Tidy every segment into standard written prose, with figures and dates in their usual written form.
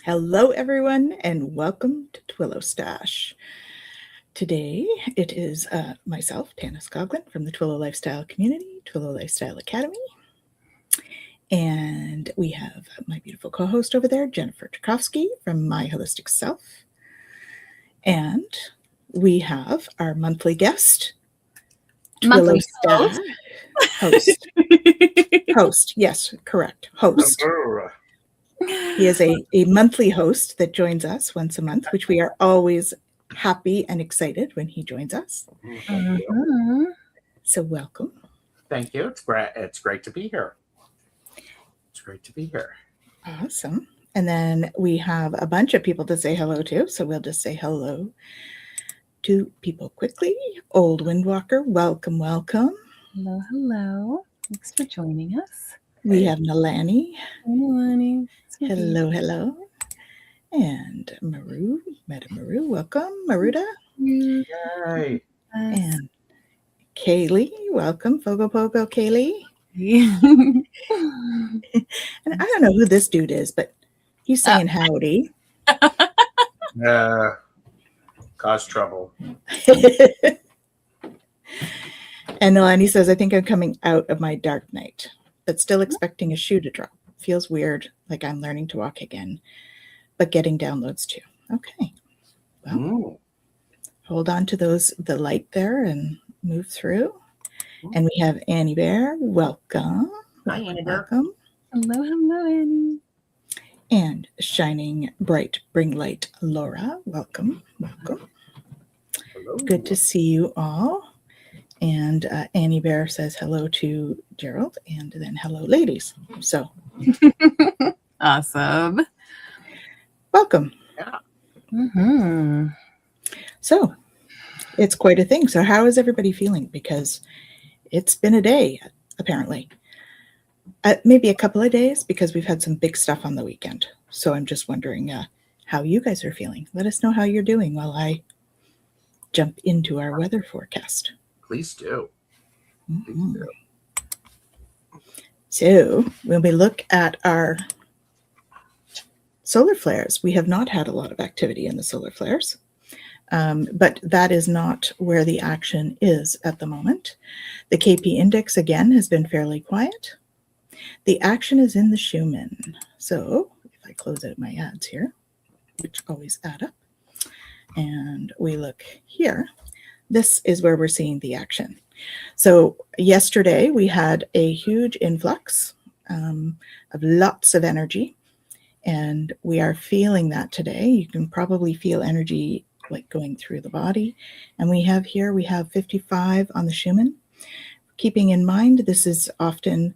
Hello, everyone, and welcome to Twillow Stache. Today, it is myself, Tanys from the Twillow Lifestyle Community, Twillow Lifestyle Academy. And we have my beautiful co-host over there, Jennifer Jurkofsky from My Holistic Self. And we have our monthly guest, Twillow Stache host. Host, yes, correct. Host. He is a monthly host that joins us once a month, which we are always happy and excited when he joins us. So welcome. Thank you. It's great to be here. It's great to be here. Awesome. And then we have a bunch of people to say hello to, so we'll just say hello to people quickly. Old Windwalker, welcome, welcome. Hello, hello. Thanks for joining us. We have Nalani. Nalani. Hello, hello. And Maru, Meta Maru, welcome. Maruda. Yay. And Kaylee, welcome. Fogo Pogo Kaylee. And I don't know who this dude is, but he's saying howdy. Cause trouble. And Nalani says, I think I'm coming out of my dark night, but still expecting a shoe to drop. Feels weird, like I'm learning to walk again, but getting downloads too. Okay. Well, hold on to the light there and move through. And we have Annie Bear. Welcome. Hi, Annie Bear. Welcome. Hello, hello, Annie. And Shining Bright, Bring Light, Laura. Welcome. Welcome. Hello. Good to see you all. And Annie Bear says hello to Gerald, and then hello, ladies. So Awesome. welcome. Yeah. So it's quite a thing. So how is everybody feeling? Because it's been a day, apparently. Maybe a couple of days, because we've had some big stuff on the weekend. So I'm just wondering how you guys are feeling. Let us know how you're doing while I jump into our weather forecast. Please do. Mm-hmm. So when we look at our solar flares, we have not had a lot of activity in the solar flares, but that is not where the action is at the moment. The KP index, again, has been fairly quiet. The action is in the Schumann. So if I close out my ads here, which always add up, and we look here, this is where we're seeing the action. So yesterday we had a huge influx of lots of energy, and we are feeling that today. You can probably feel energy like going through the body. And we have 55 on the Schumann. Keeping in mind, this is often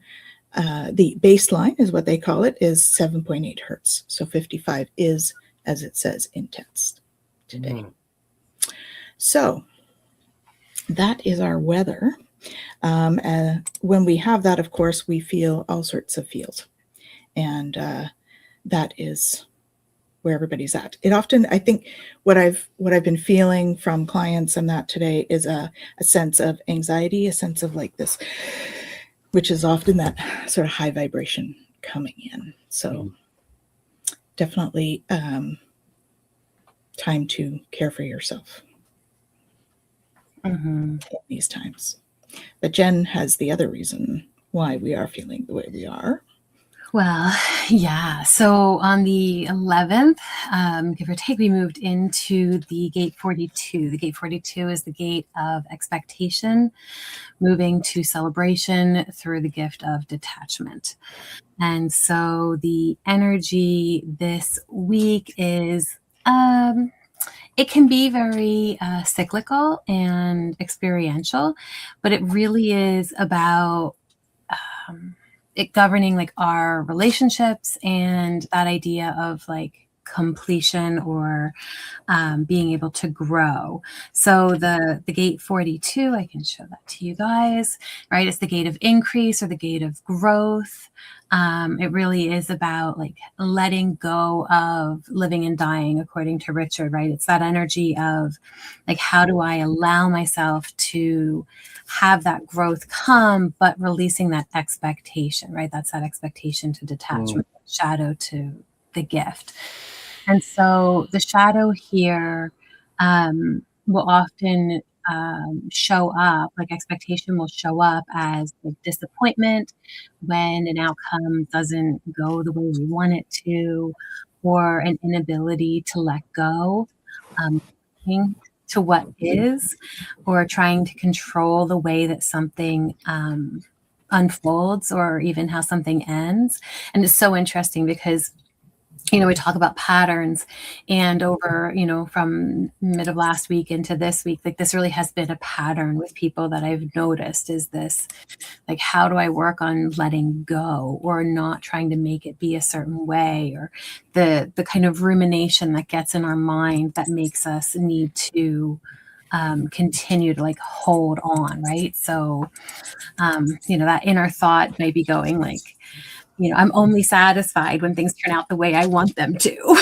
the baseline is what they call it, is 7.8 hertz. So 55 is, as it says, intense today. So that is our weather. When we have that, of course, we feel all sorts of feels. And that is where everybody's at. It often, I think, what I've been feeling from clients and that today is a sense of anxiety, a sense of like this, which is often that sort of high vibration coming in. So definitely time to care for yourself in these times. But Jen has the other reason why we are feeling the way we are. Well, yeah. So on the 11th, give or take, we moved into the gate 42. The gate 42 is the gate of expectation, moving to celebration through the gift of detachment. And so the energy this week is, it can be very cyclical and experiential, but it really is about it governing like our relationships and that idea of like completion or being able to grow. So the gate 42, I can show that to you guys, right? It's the gate of increase or the gate of growth. It really is about like letting go of living and dying, according to Richard, right? It's that energy of like, how do I allow myself to have that growth come, but releasing that expectation, right? That's that expectation to detachment, shadow to the gift. And so the shadow here will often show up, like expectation will show up as like disappointment when an outcome doesn't go the way we want it to, or an inability to let go, to what is, or trying to control the way that something unfolds or even how something ends. And it's so interesting because we talk about patterns, and over, from mid of last week into this week, like this really has been a pattern with people that I've noticed is this, like, how do I work on letting go or not trying to make it be a certain way, or the kind of rumination that gets in our mind that makes us need to continue to like hold on, right? So, that inner thought may be going like, I'm only satisfied when things turn out the way I want them to.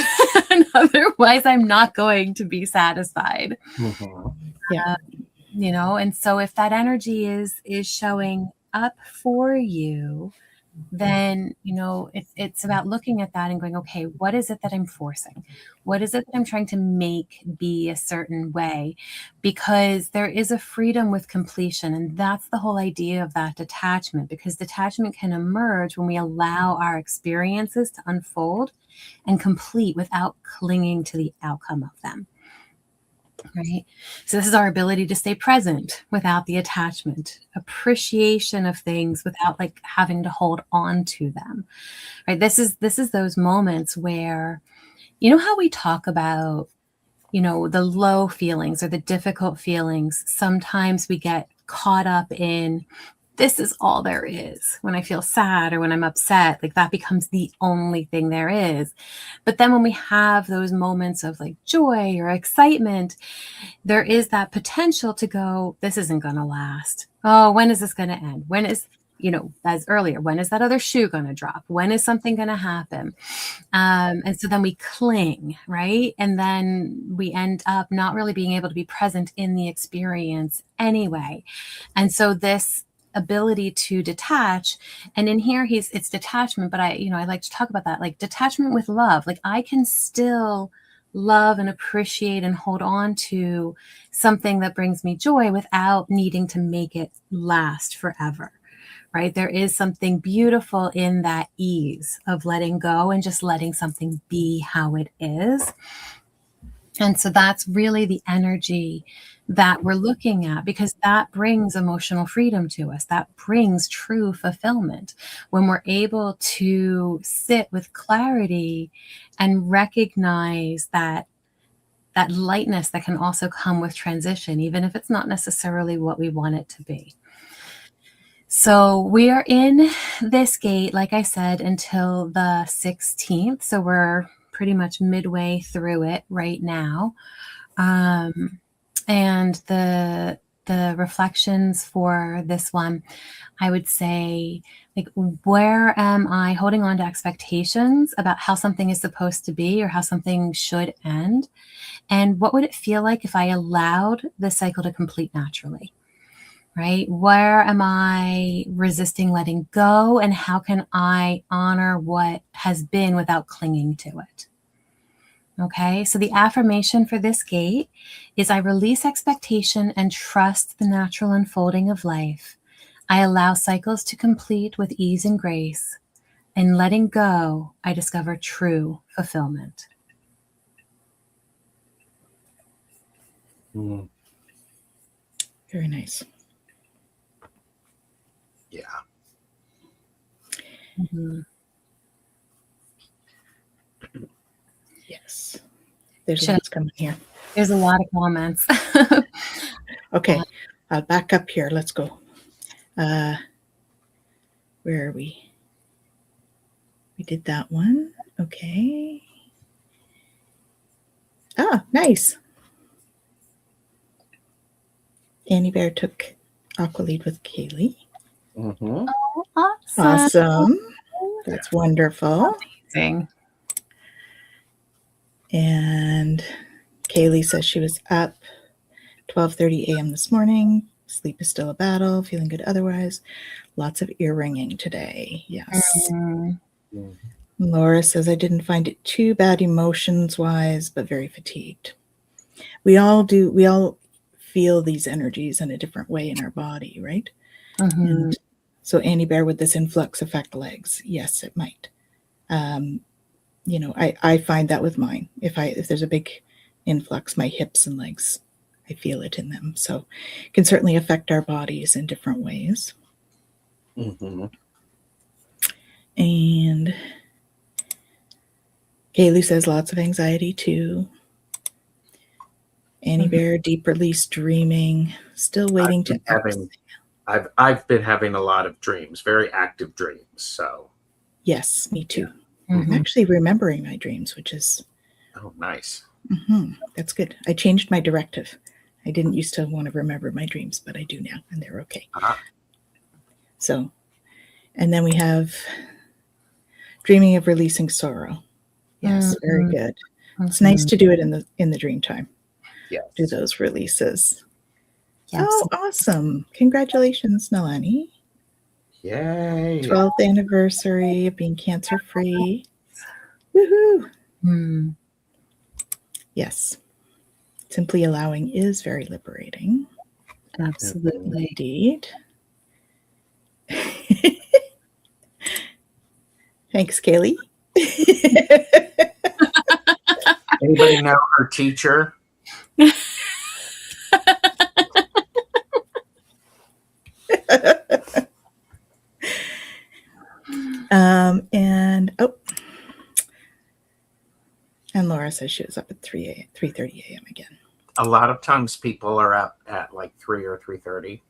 And otherwise, I'm not going to be satisfied. Yeah. And so if that energy is showing up for you, then, it's about looking at that and going, okay, what is it that I'm forcing? What is it that I'm trying to make be a certain way? Because there is a freedom with completion. And that's the whole idea of that detachment, because detachment can emerge when we allow our experiences to unfold and complete without clinging to the outcome of them. Right. So this is our ability to stay present without the attachment, appreciation of things without like having to hold on to them. Right. This is those moments where, how we talk about, the low feelings or the difficult feelings. Sometimes we get caught up in, this is all there is. When I feel sad or when I'm upset, like that becomes the only thing there is. But then when we have those moments of like joy or excitement, there is that potential to go, this isn't going to last. Oh, when is this going to end? When is, as earlier, when is that other shoe going to drop? When is something going to happen? And so then we cling, right? And then we end up not really being able to be present in the experience anyway. And so this ability to detach, and in here it's detachment, but I like to talk about that, like detachment with love. Like I can still love and appreciate and hold on to something that brings me joy without needing to make it last forever. Right? There is something beautiful in that ease of letting go and just letting something be how it is. And so that's really the energy that we're looking at, because that brings emotional freedom to us. That brings true fulfillment when we're able to sit with clarity and recognize that lightness that can also come with transition, even if it's not necessarily what we want it to be. So we are in this gate, like I said, until the 16th. So we're pretty much midway through it right now. And the reflections for this one, I would say, like, where am I holding on to expectations about how something is supposed to be or how something should end? And what would it feel like if I allowed the cycle to complete naturally? Right? Where am I resisting letting go? And how can I honor what has been without clinging to it? Okay, so the affirmation for this gate is, I release expectation and trust the natural unfolding of life. I allow cycles to complete with ease and grace. In letting go, I discover true fulfillment. Mm. Very nice. Yeah. Mm-hmm. Yes. There's lots coming here. There's a lot of comments. Okay. I'll back up here. Let's go. Where are we? We did that one. Okay. Ah, nice. Annie Bear took Aqua Lead with Kaylee. Mm-hmm. Oh, Awesome. That's wonderful. Amazing. And Kaylee says she was up 12:30 a.m. this morning. Sleep is still a battle. Feeling good otherwise. Lots of ear ringing today. Yes. Mm. Laura says, I didn't find it too bad emotions-wise, but very fatigued. We all do. We all feel these energies in a different way in our body, right? Mm-hmm. And so Annie Bear, would this influx affect legs? Yes, it might. You know, I find that with mine. If there's a big influx, my hips and legs, I feel it in them. So it can certainly affect our bodies in different ways. Mm-hmm. And Kaylee says lots of anxiety too. Annie Bear, deep release dreaming, still waiting to exhale. I've been having a lot of dreams, very active dreams. So Yes, me too. Mm-hmm. I'm actually remembering my dreams, which is nice. That's good. I changed my directive. I didn't used to want to remember my dreams, but I do now, and they're okay. So, and then we have dreaming of releasing sorrow. Yes, very good. It's nice to do it in the dream time. Yes. Do those releases. Yes. Oh, awesome. Congratulations, Nalani. Yay. 12th anniversary of being cancer-free. Woohoo. Mm. Yes. Simply allowing is very liberating. Absolutely. Indeed. Thanks, Kaylee. Anybody know her teacher? And Laura says she was up at 3:30 a.m. again. A lot of times people are up at like 3 or 3:30.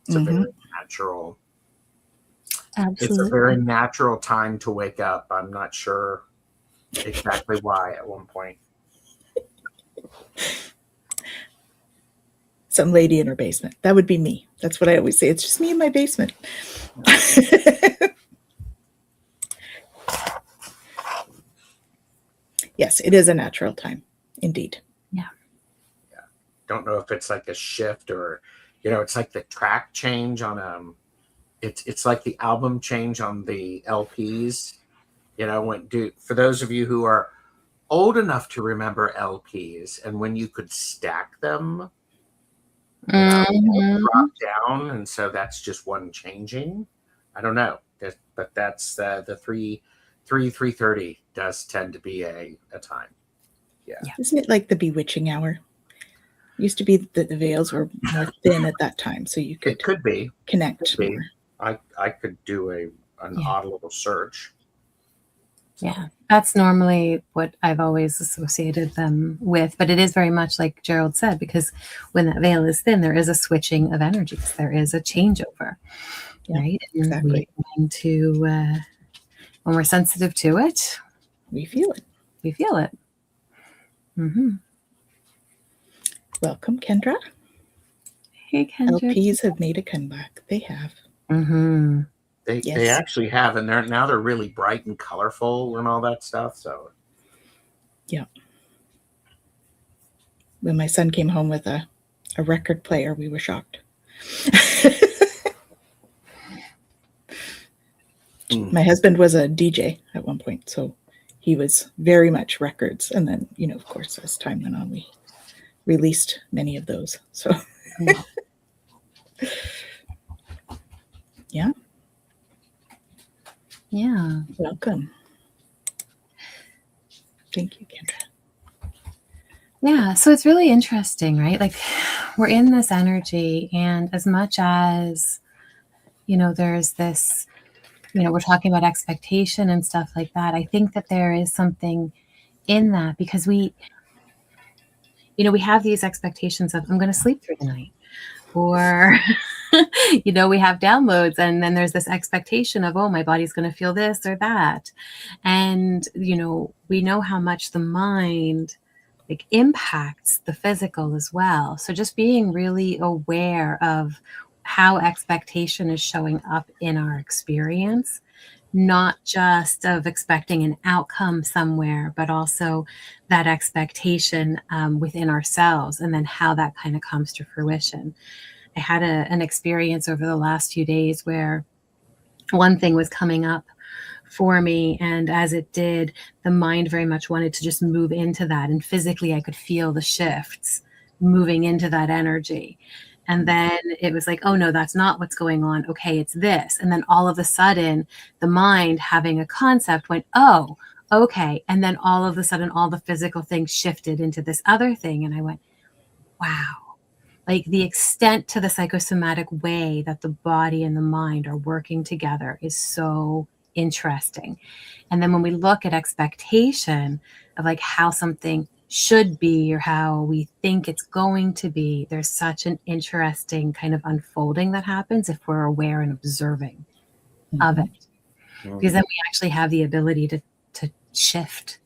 It's a very natural. Absolutely. It's a very natural time to wake up. I'm not sure exactly why at one point. Some lady in her basement. That would be me. That's what I always say. It's just me in my basement. Yes, it is a natural time. Indeed. Yeah. Don't know if it's like a shift or, it's like the track change on it's like the album change on the LPs. For those of you who are old enough to remember LPs and when you could stack them, drop down, and so that's just one changing. I don't know, but that's the 3:30 does tend to be a time. Yeah. Isn't it like the bewitching hour? It used to be that the veils were more thin at that time, so you could connect more. I could do an odd little search. Yeah, that's normally what I've always associated them with. But it is very much like Gerald said, because when that veil is thin, there is a switching of energies. There is a changeover, right? And exactly. When we're sensitive to it, we feel it. We feel it. Mm-hmm. Welcome, Kendra. Hey, Kendra. LPs have made a comeback. They have. Mm-hmm. They actually have, and they're really bright and colorful and all that stuff. So, yeah. When my son came home with a record player, we were shocked. My husband was a DJ at one point, so he was very much records. And then, of course, as time went on, we released many of those. So, yeah. Yeah. Welcome. Thank you, Kendra. Yeah. So it's really interesting, right? Like we're in this energy, and as much as, there's this, we're talking about expectation and stuff like that. I think that there is something in that because we have these expectations of I'm going to sleep through the night, or, we have downloads, and then there's this expectation of, oh, my body's going to feel this or that. And, we know how much the mind impacts the physical as well. So just being really aware of how expectation is showing up in our experience, not just of expecting an outcome somewhere, but also that expectation within ourselves, and then how that kind of comes to fruition. I had an experience over the last few days where one thing was coming up for me. And as it did, the mind very much wanted to just move into that. And physically, I could feel the shifts moving into that energy. And then it was like, oh no, that's not what's going on. Okay, it's this. And then all of a sudden, the mind having a concept went, oh, okay. And then all of a sudden, all the physical things shifted into this other thing. And I went, wow. Like the extent to the psychosomatic way that the body and the mind are working together is so interesting. And then when we look at expectation of like how something should be or how we think it's going to be, there's such an interesting kind of unfolding that happens if we're aware and observing of it. Because then we actually have the ability to shift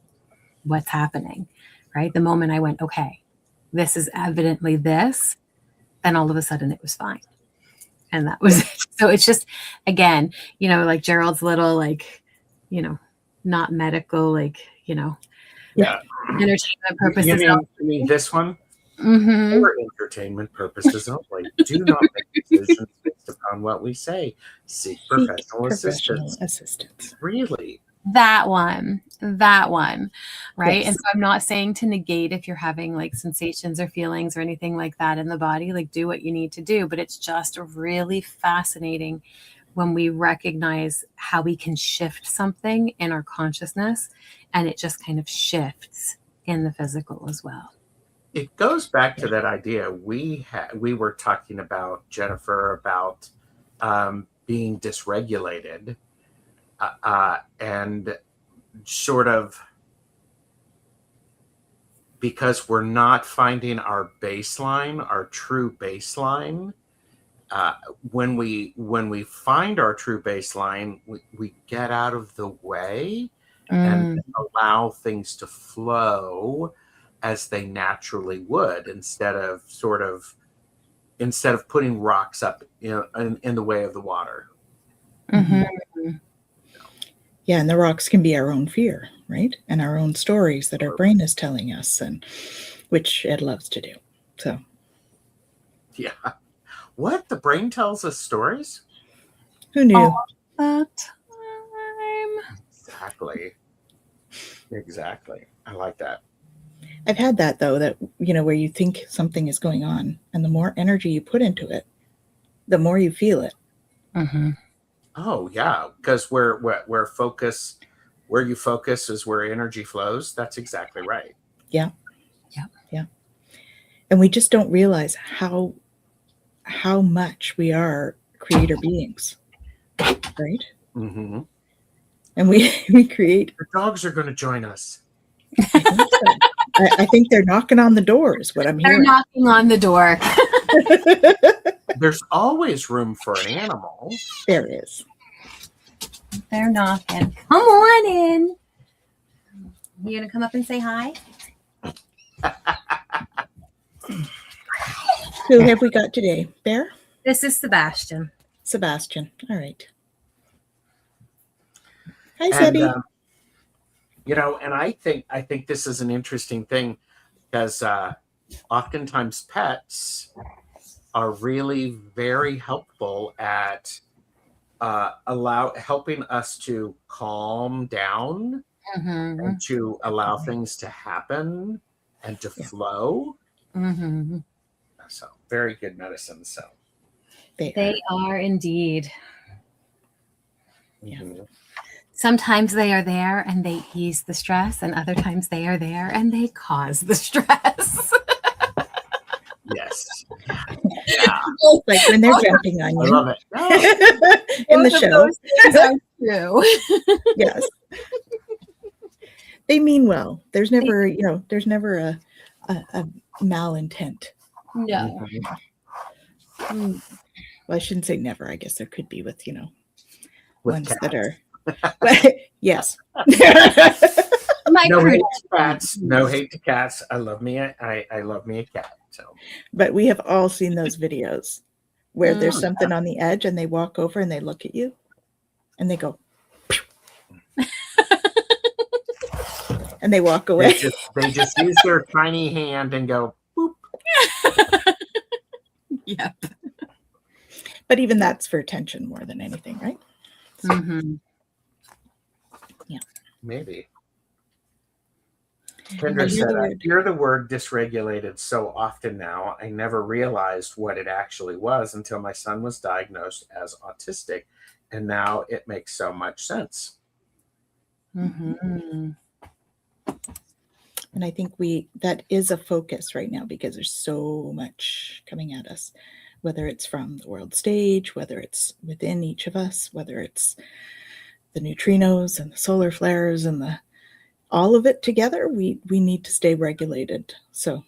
what's happening, right? The moment I went, okay, this is evidently this, then all of a sudden it was fine. And that was it. So it's just, again, you know, like Gerald's little, like, you know, not medical, like, you know, yeah, entertainment purposes. You mean this one? Mm-hmm. For entertainment purposes only. Do not make decisions based upon what we say. Seek professional assistance. Really? That one, right? Yes. And so I'm not saying to negate if you're having like sensations or feelings or anything like that in the body, like do what you need to do. But it's just really fascinating when we recognize how we can shift something in our consciousness and it just kind of shifts in the physical as well. It goes back to that idea we were talking about, Jennifer, about being dysregulated. And sort of because we're not finding our baseline, our true baseline. When we find our true baseline, we get out of the way and allow things to flow as they naturally would, instead of putting rocks up in the way of the water. Mm-hmm. Yeah, and the rocks can be our own fear, right? And our own stories that our brain is telling us, and which it loves to do. So, yeah, what, the brain tells us stories? Who knew? All the time. Exactly. I like that. I've had that though, that where you think something is going on, and the more energy you put into it, the more you feel it. Mm-hmm. Oh yeah, because where you focus is where energy flows. That's exactly right. Yeah. And we just don't realize how much we are creator beings, right? Mm-hmm. And we create. The dogs are going to join us. I think so. I think they're knocking on the door is what I'm hearing. They're knocking on the door. There's always room for an animal. There is. They're knocking. Come on in. You gonna come up and say hi? Who have we got today? Bear? This is Sebastian. All right. Hi, Sebby. And I think this is an interesting thing, because oftentimes pets are really very helpful at helping us to calm down and to allow things to happen and to flow. Mm-hmm. So very good medicine. So they are indeed. Yeah. Mm-hmm. Sometimes they are there and they ease the stress, and other times they are there and they cause the stress. Yes. Yeah. Like when they're jumping on you. I love it. In the show. Those things are true. Yes. They mean well. There's never, a malintent. No. Well, I shouldn't say never. I guess there could be with ones cats. that are. But, yes. No hate to cats. No hate to cats. I love me a cat. So, but we have all seen those videos where there's something on the edge and they walk over and they look at you and they go and they walk away. They just use their tiny hand and go boop. Yep. But even that's for attention more than anything, right? Mm-hmm. Maybe. I Kendra hear said, the I word. hear the word dysregulated so often now. I never realized what it actually was until my son was diagnosed as autistic. And now it makes so much sense. Mm-hmm. And I think that is a focus right now because there's so much coming at us, whether it's from the world stage, whether it's within each of us, whether it's the neutrinos and the solar flares and all of it together. We need to stay regulated. So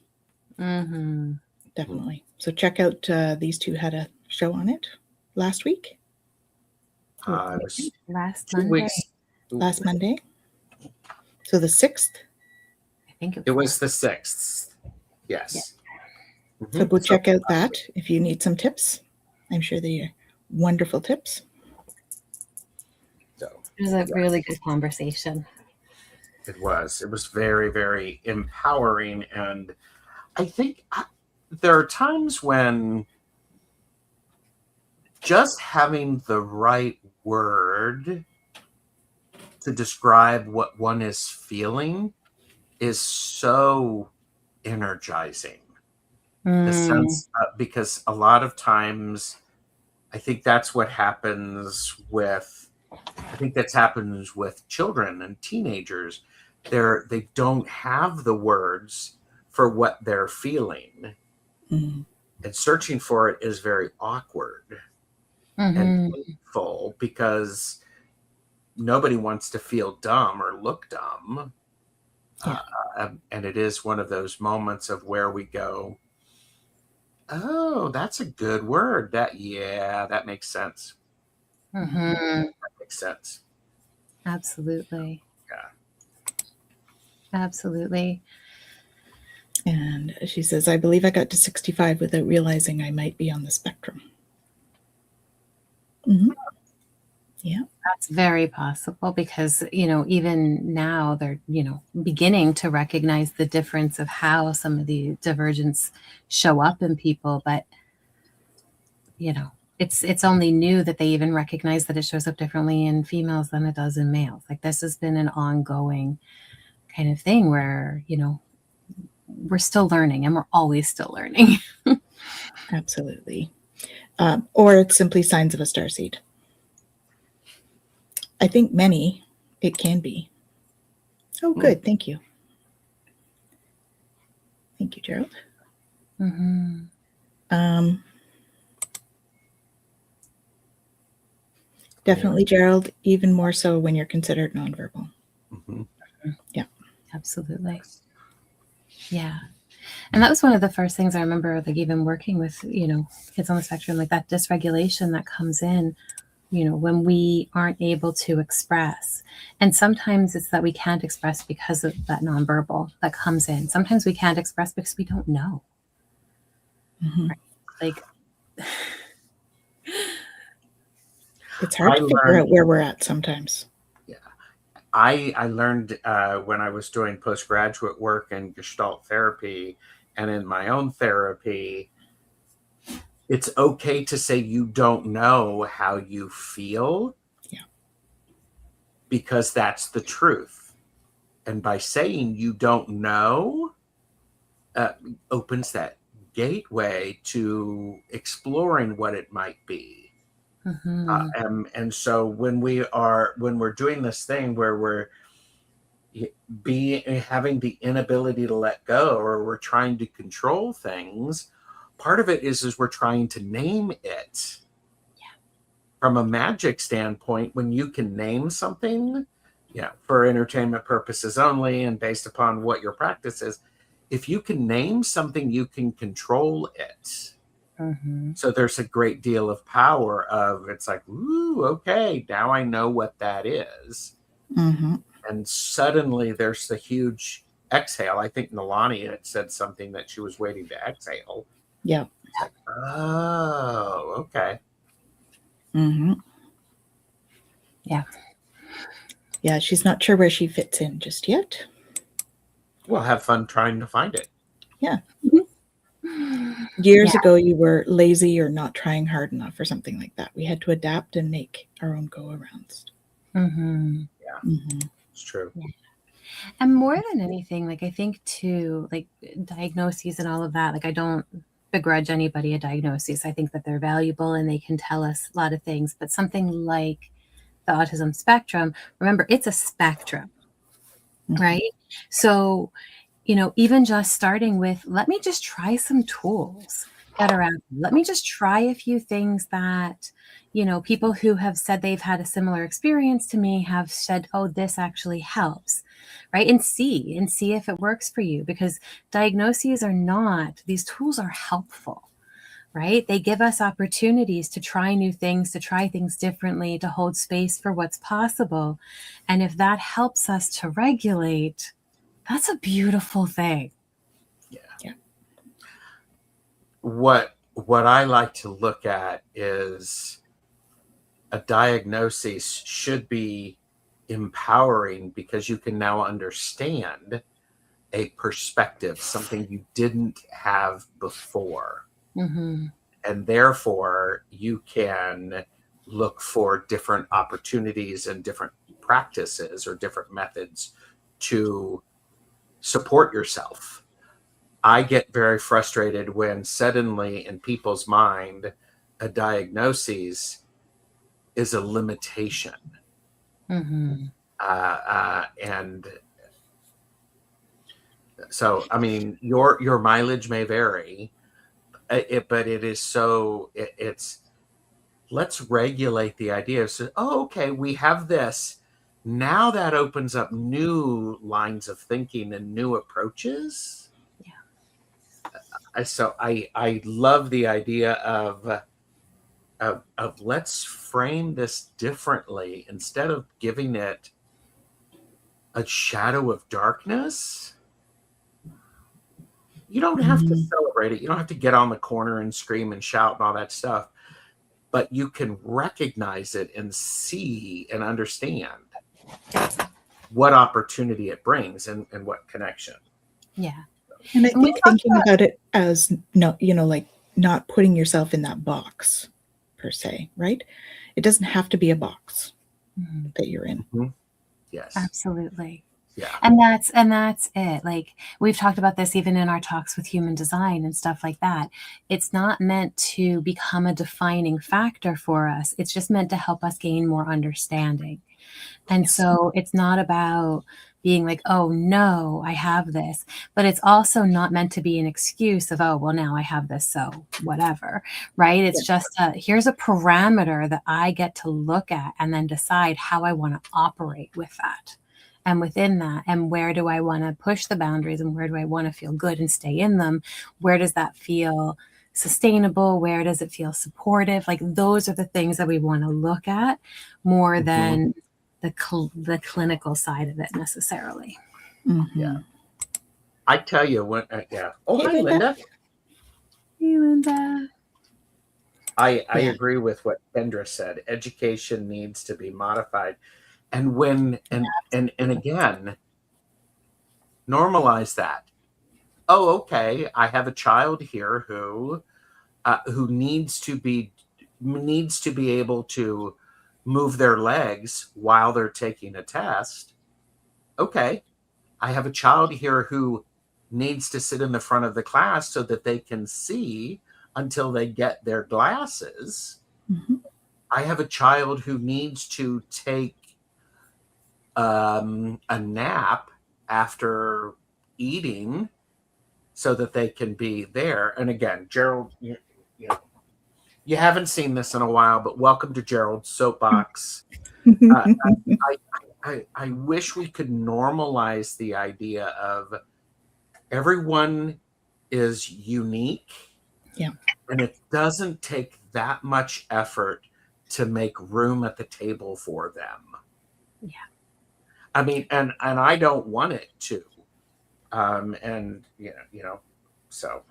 Mm-hmm. definitely. So check out, these two had a show on it last week. It was Last 2 Monday. weeks. Last Monday. So the 6th. I think It was the 6th. Yes. So go check out that if you need some tips. I'm sure they are wonderful tips. So It was a really good conversation. it was very, very empowering. And I think there are times when just having the right word to describe what one is feeling is so energizing. The sense, because a lot of times I think that's what happens with, children and teenagers. They don't have the words for what they're feeling. Mm-hmm. And searching for it is very awkward and painful because nobody wants to feel dumb or look dumb. Yeah. And it is one of those moments of where we go, oh, that's a good word. That makes sense. Mm-hmm. That makes sense. Absolutely. Yeah. Absolutely. And she says, I believe I got to 65 without realizing I might be on the spectrum. Mm-hmm. Yeah. That's very possible because, even now they're, beginning to recognize the difference of how some of the divergence show up in people. But, it's only new that they even recognize that it shows up differently in females than it does in males. Like this has been an ongoing kind of thing where, we're still learning and we're always still learning. Absolutely. Or it's simply signs of a starseed. I think many, it can be. Oh, good. Thank you. Thank you, Gerald. Mm-hmm. Definitely, Gerald, even more so when you're considered nonverbal. Mm-hmm. Yeah. Absolutely. Yeah. And that was one of the first things I remember, like even working with, kids on the spectrum, like that dysregulation that comes in, when we aren't able to express. And sometimes it's that we can't express because of that nonverbal that comes in. Sometimes we can't express because we don't know. Mm-hmm. Right? Like, it's hard to figure out where we're at sometimes. Yeah. I learned when I was doing postgraduate work in Gestalt therapy and in my own therapy, it's okay to say you don't know how you feel. Yeah. Because that's the truth. And by saying you don't know, opens that gateway to exploring what it might be. mm-hmm. And so when we're doing this thing where we're having the inability to let go, or we're trying to control things, part of it is we're trying to name it. From a magic standpoint, when you can name something, for entertainment purposes only and based upon what your practice is, if you can name something, you can control it. Mm-hmm. So there's a great deal of power of, it's like, ooh, okay, now I know what that is. Mm-hmm. And suddenly there's a huge exhale. I think Nalani had said something that she was waiting to exhale. Yeah. It's like, oh, okay. Mm-hmm. Yeah. Yeah, she's not sure where she fits in just yet. We'll have fun trying to find it. Yeah. Years ago, you were lazy or not trying hard enough or something like that. We had to adapt and make our own go-arounds. Mm-hmm. Yeah. Mm-hmm. It's true. Yeah. And more than anything, like, I think too, like, diagnoses and all of that, like, I don't begrudge anybody a diagnosis. I think that they're valuable and they can tell us a lot of things. But something like the autism spectrum, remember, it's a spectrum, right? So, even just starting with, let me just try some tools that are out there. Let me just try a few things that, people who have said they've had a similar experience to me have said, oh, this actually helps, right? And see if it works for you, because diagnoses are not, these tools are helpful, right? They give us opportunities to try new things, to try things differently, to hold space for what's possible. And if that helps us to regulate, that's a beautiful thing. Yeah. What I like to look at is a diagnosis should be empowering, because you can now understand a perspective, something you didn't have before. Mm-hmm. And therefore you can look for different opportunities and different practices or different methods to support yourself. I get very frustrated when suddenly in people's mind a diagnosis is a limitation. Mm-hmm. And so, I mean, your mileage may vary, but it is so, it's, let's regulate the idea of, oh, okay, we have this. Now that opens up new lines of thinking and new approaches. So I love the idea of let's frame this differently. Instead of giving it a shadow of darkness, you don't have to celebrate it. You don't have to get on the corner and scream and shout and all that stuff, but you can recognize it and see and understand what opportunity it brings and what connection. Yeah. And I think thinking about it as no, like not putting yourself in that box per se, right? It doesn't have to be a box that you're in. Mm-hmm. Yes. Absolutely. Yeah. And that's it. Like, we've talked about this even in our talks with human design and stuff like that. It's not meant to become a defining factor for us. It's just meant to help us gain more understanding. And so it's not about being like, oh no, I have this, but it's also not meant to be an excuse of, oh, well, now I have this, so whatever, right? It's just here's a parameter that I get to look at and then decide how I want to operate with that. And within that, and where do I want to push the boundaries, and where do I want to feel good and stay in them? Where does that feel sustainable? Where does it feel supportive? Like, those are the things that we want to look at more than the clinical side of it necessarily. Yeah. I tell you when, Oh, hey, hi, Linda. Hey, Linda. I agree with what Kendra said. Education needs to be modified. And when, and again, normalize that. Oh, okay. I have a child here who needs to be able to move their legs while they're taking a test. Okay. I have a child here who needs to sit in the front of the class so that they can see until they get their glasses. Mm-hmm. I have a child who needs to take a nap after eating so that they can be there. And again, Gerald, you haven't seen this in a while, but welcome to Gerald's Soapbox. I wish we could normalize the idea of everyone is unique. Yeah. And it doesn't take that much effort to make room at the table for them. Yeah. I mean, and I don't want it to. And so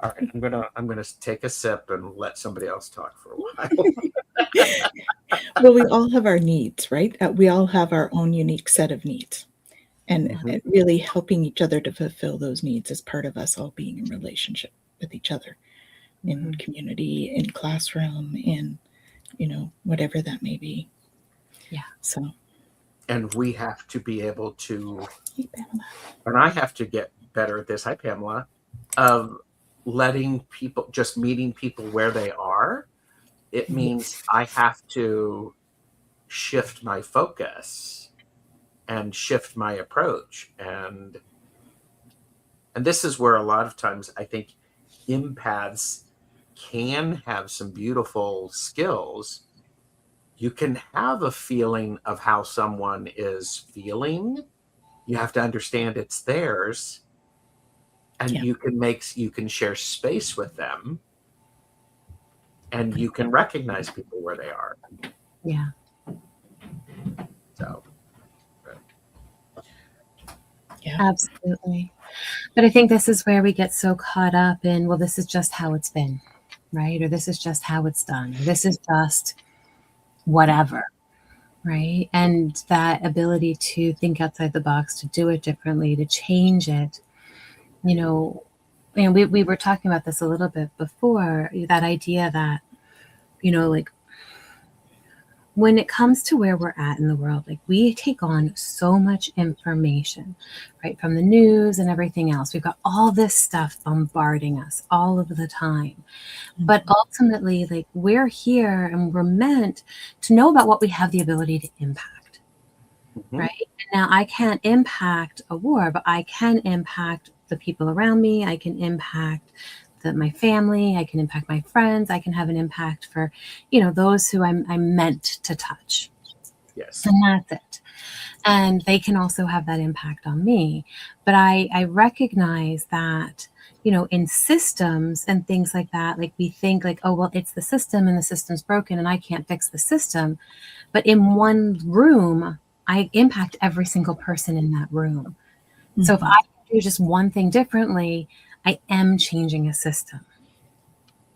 all right, I'm gonna take a sip and let somebody else talk for a while. Well, we all have our needs, right? We all have our own unique set of needs, and really helping each other to fulfill those needs is part of us all being in relationship with each other, in community, in classroom, in whatever that may be. Yeah. So And we have to be able to, Hey, Pamela. and I have to get better at this. Hi, Pamela. Of letting people, just meeting people where they are. It means I have to shift my focus and shift my approach. And this is where a lot of times I think empaths can have some beautiful skills. You can have a feeling of how someone is feeling. You have to understand it's theirs, and Yeah. you can share space with them, and you can recognize people where they are. Yeah. So Yeah. Absolutely. But I think this is where we get so caught up in, well, this is just how it's been, right? Or this is just how it's done. Or this is just whatever, right? And that ability to think outside the box, to do it differently, to change it, you know, and we were talking about this a little bit before, that idea that, you know, like, when it comes to where we're at in the world, like, we take on so much information, right? From the news and everything else. We've got all this stuff bombarding us all of the time. But ultimately, like, we're here and we're meant to know about what we have the ability to impact, right? And now I can't impact a war, but I can impact the people around me. I can impact my family. I can impact my friends. I can have an impact for, you know, those who I'm meant to touch. yes, And that's it. And they can also have that impact on me. But I recognize that, you know, in systems and things like that, like, we think like, oh, well, it's the system and the system's broken and I can't fix the system. But in one room, I impact every single person in that room. So if I do just one thing differently, I am changing a system,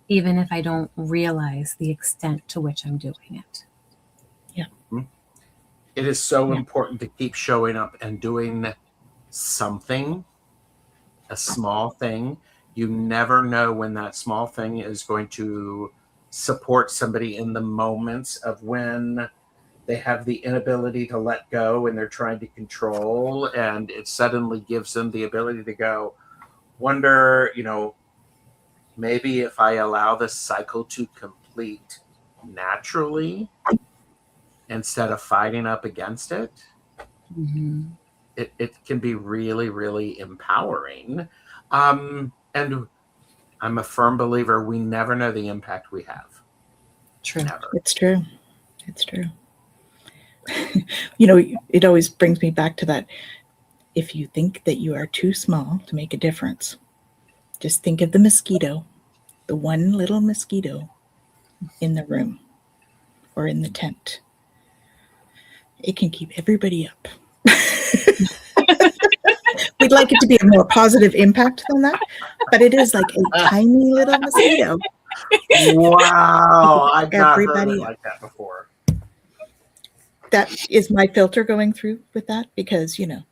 even if I don't realize the extent to which I'm doing it. Yeah. It is so important to keep showing up and doing something, a small thing. You never know when that small thing is going to support somebody in the moments of when they have the inability to let go and they're trying to control, and it suddenly gives them the ability to go, wonder, you know, maybe if I allow this cycle to complete naturally instead of fighting up against it, it can be really, really empowering. And I'm a firm believer we never know the impact we have. True. Never. It's true. It's true. You know, it always brings me back to that. If you think that you are too small to make a difference, just think of the mosquito, the one little mosquito in the room or in the tent. It can keep everybody up. We'd like it to be a more positive impact than that, but it is like a tiny little mosquito. Wow, I've not heard Everybody it up. like that before. That is my filter going through with that, because, you know,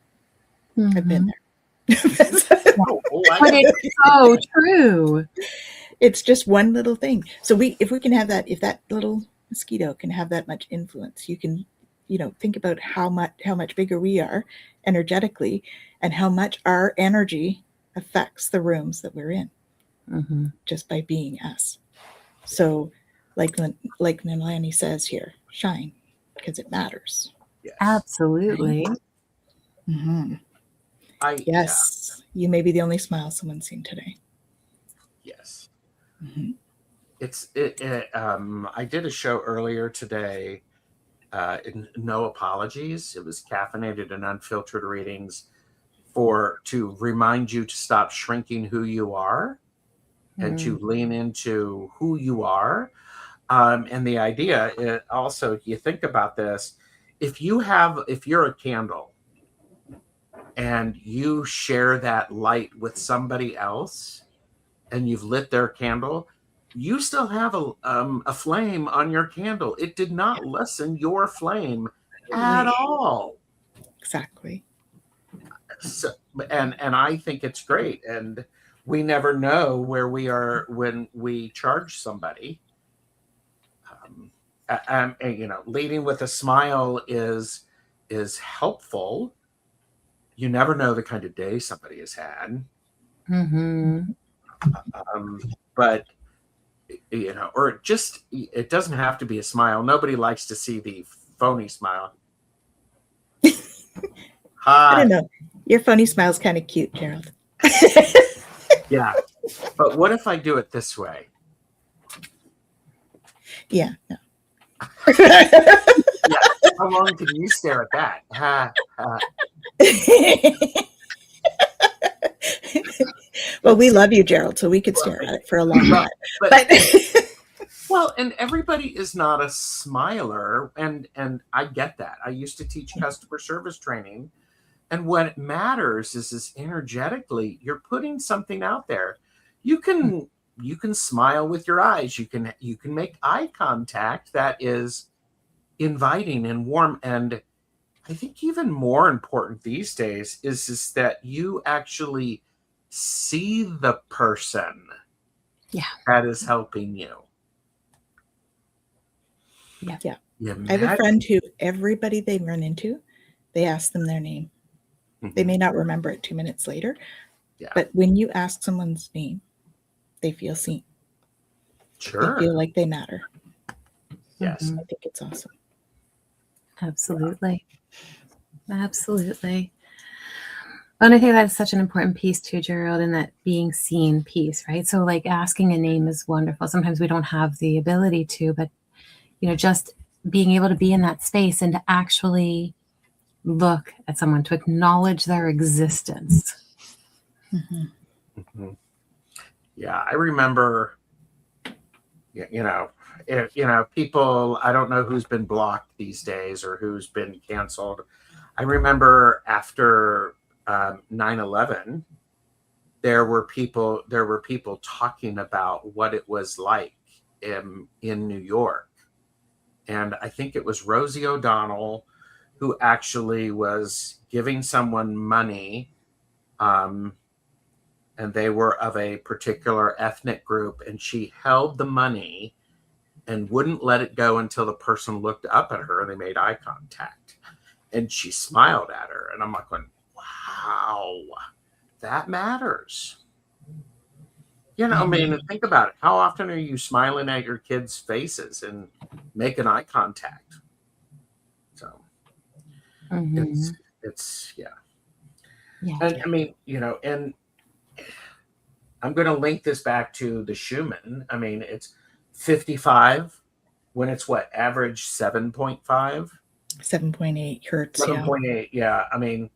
I've been there. But it's so true. It's just one little thing. So if we can have that, if that little mosquito can have that much influence, you can, you know, think about how much bigger we are energetically and how much our energy affects the rooms that we're in just by being us. So like Nalani says here, shine, because it matters. Yes. Absolutely. Mm-hmm. Yes. Yeah. You may be the only smile someone's seen today. Yes. Mm-hmm. I did a show earlier today, no apologies. It was caffeinated and unfiltered readings to remind you to stop shrinking who you are and to lean into who you are. And the idea, also, you think about this, if you're a candle and you share that light with somebody else and you've lit their candle, you still have a flame on your candle. It did not lessen your flame at all. Exactly. So, and I think it's great. And we never know where we are when we charge somebody. And, you know, leading with a smile is is helpful. You never know the kind of day somebody has had. But, you know, or just, it doesn't have to be a smile. Nobody likes to see the phony smile. I don't know. Your funny smile's kind of cute, Gerald. Yeah. But what if I do it this way? Yeah. No. Yeah. How long can you stare at that? Well, we love you, Gerald, so we could stare at it for a long time. But well, and everybody is not a smiler, and I get that. I used to teach customer service training, and what matters is energetically, you're putting something out there. You can smile with your eyes. You can make eye contact that is inviting and warm. And I think even more important these days is that you actually see the person that is helping you. Yeah. I have a friend who everybody they run into, they ask them their name. Mm-hmm. They may not remember it 2 minutes later, but when you ask someone's name, they feel seen. Sure. They feel like they matter. Yes. I think it's awesome. Absolutely. Absolutely. And I think that's such an important piece too, Gerald, in that being seen piece, right? So like asking a name is wonderful. Sometimes we don't have the ability to, but you know, just being able to be in that space and to actually look at someone, to acknowledge their existence. Mm-hmm. Mm-hmm. Yeah, I remember, people, I don't know who's been blocked these days or who's been canceled. I remember after 9/11, there were people talking about what it was like in New York. And I think it was Rosie O'Donnell who actually was giving someone money, and they were of a particular ethnic group, and she held the money and wouldn't let it go until the person looked up at her and they made eye contact. And she smiled at her. And I'm like, wow, that matters. I mean, think about it. How often are you smiling at your kids' faces and making eye contact? So it's yeah. And I mean, and I'm going to link this back to the Schumann. I mean, it's 55 when it's what, average 7.5? 7.8 hertz. 7.8. Yeah. I mean,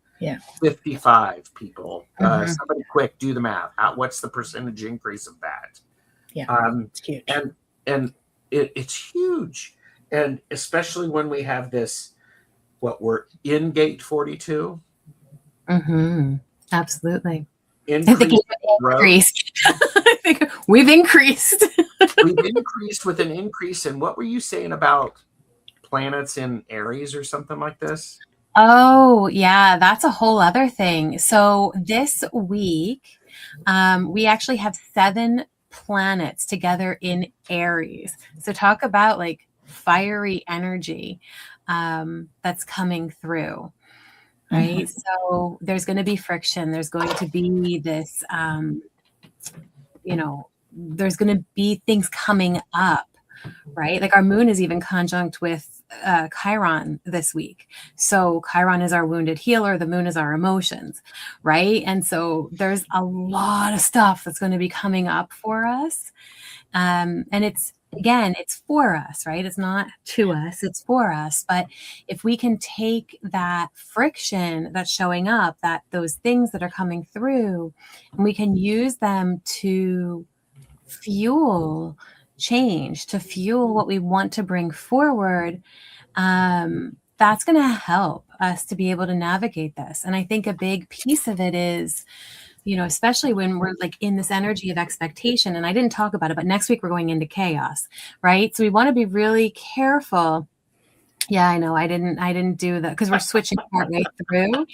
55 people. Somebody quick, do the math. What's the percentage increase of that? Yeah. It's huge. And it's huge. And especially when we have this, we're in gate 42. Absolutely. Increased. I think we've increased. We've increased with an increase in, what were you saying about planets in Aries or something like this? Oh, yeah, that's a whole other thing. So this week, we actually have 7 planets together in Aries. So talk about like fiery energy that's coming through. Right. So there's going to be friction. There's going to be this, there's going to be things coming up, right? Like our moon is even conjunct with Chiron this week. So Chiron is our wounded healer. The moon is our emotions, right? And so there's a lot of stuff that's going to be coming up for us. And it's for us, right? It's not to us, it's for us. But if we can take that friction that's showing up, those things that are coming through, and we can use them to fuel change, to fuel what we want to bring forward, that's going to help us to be able to navigate this. And I think a big piece of it is, especially when we're like in this energy of expectation, and I didn't talk about it, but next week we're going into chaos, right? So we want to be really careful Yeah, I know. I didn't do that because we're switching partway through.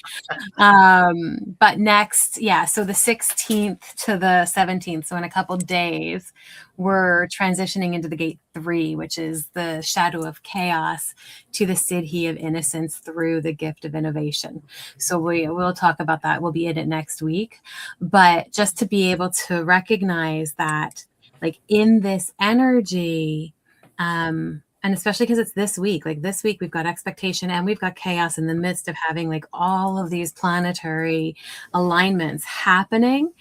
But next, yeah, so the 16th to the 17th, so in a couple days, we're transitioning into the gate 3, which is the shadow of chaos, to the siddhi of innocence through the gift of innovation. So we'll talk about that. We'll be in it next week. But just to be able to recognize that, like, in this energy, and especially because it's this week, like this week we've got expectation and we've got chaos in the midst of having like all of these planetary alignments happening.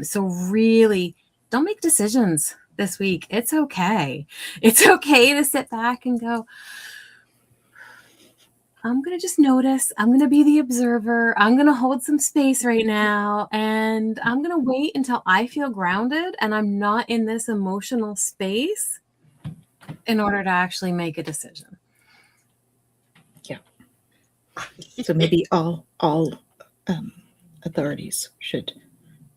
So really don't make decisions this week. It's okay. It's okay to sit back and go, I'm going to just notice. I'm going to be the observer. I'm going to hold some space right now. And I'm going to wait until I feel grounded and I'm not in this emotional space in order to actually make a decision. Yeah. So maybe all authorities should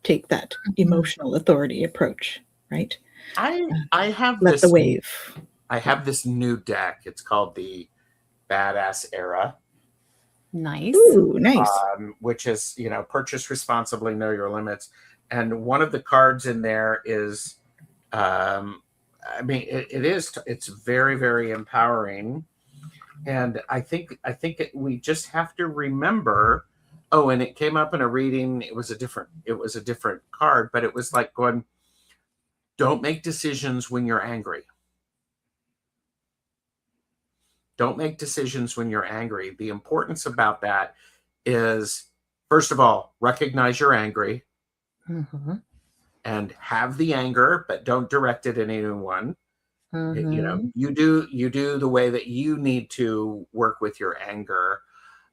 take that emotional authority approach, right? I have Let this the wave. I have this new deck. It's called the Badass Era, Nice. Ooh, nice. which is, purchase responsibly, know your limits. And one of the cards in there is, it's very, very empowering. And I think we just have to remember. Oh, and it came up in a reading. It was a different card, but it was like going, don't make decisions when you're angry. Don't make decisions when you're angry. The importance about that is, first of all, recognize you're angry and have the anger, but don't direct it at anyone. You do the way that you need to work with your anger.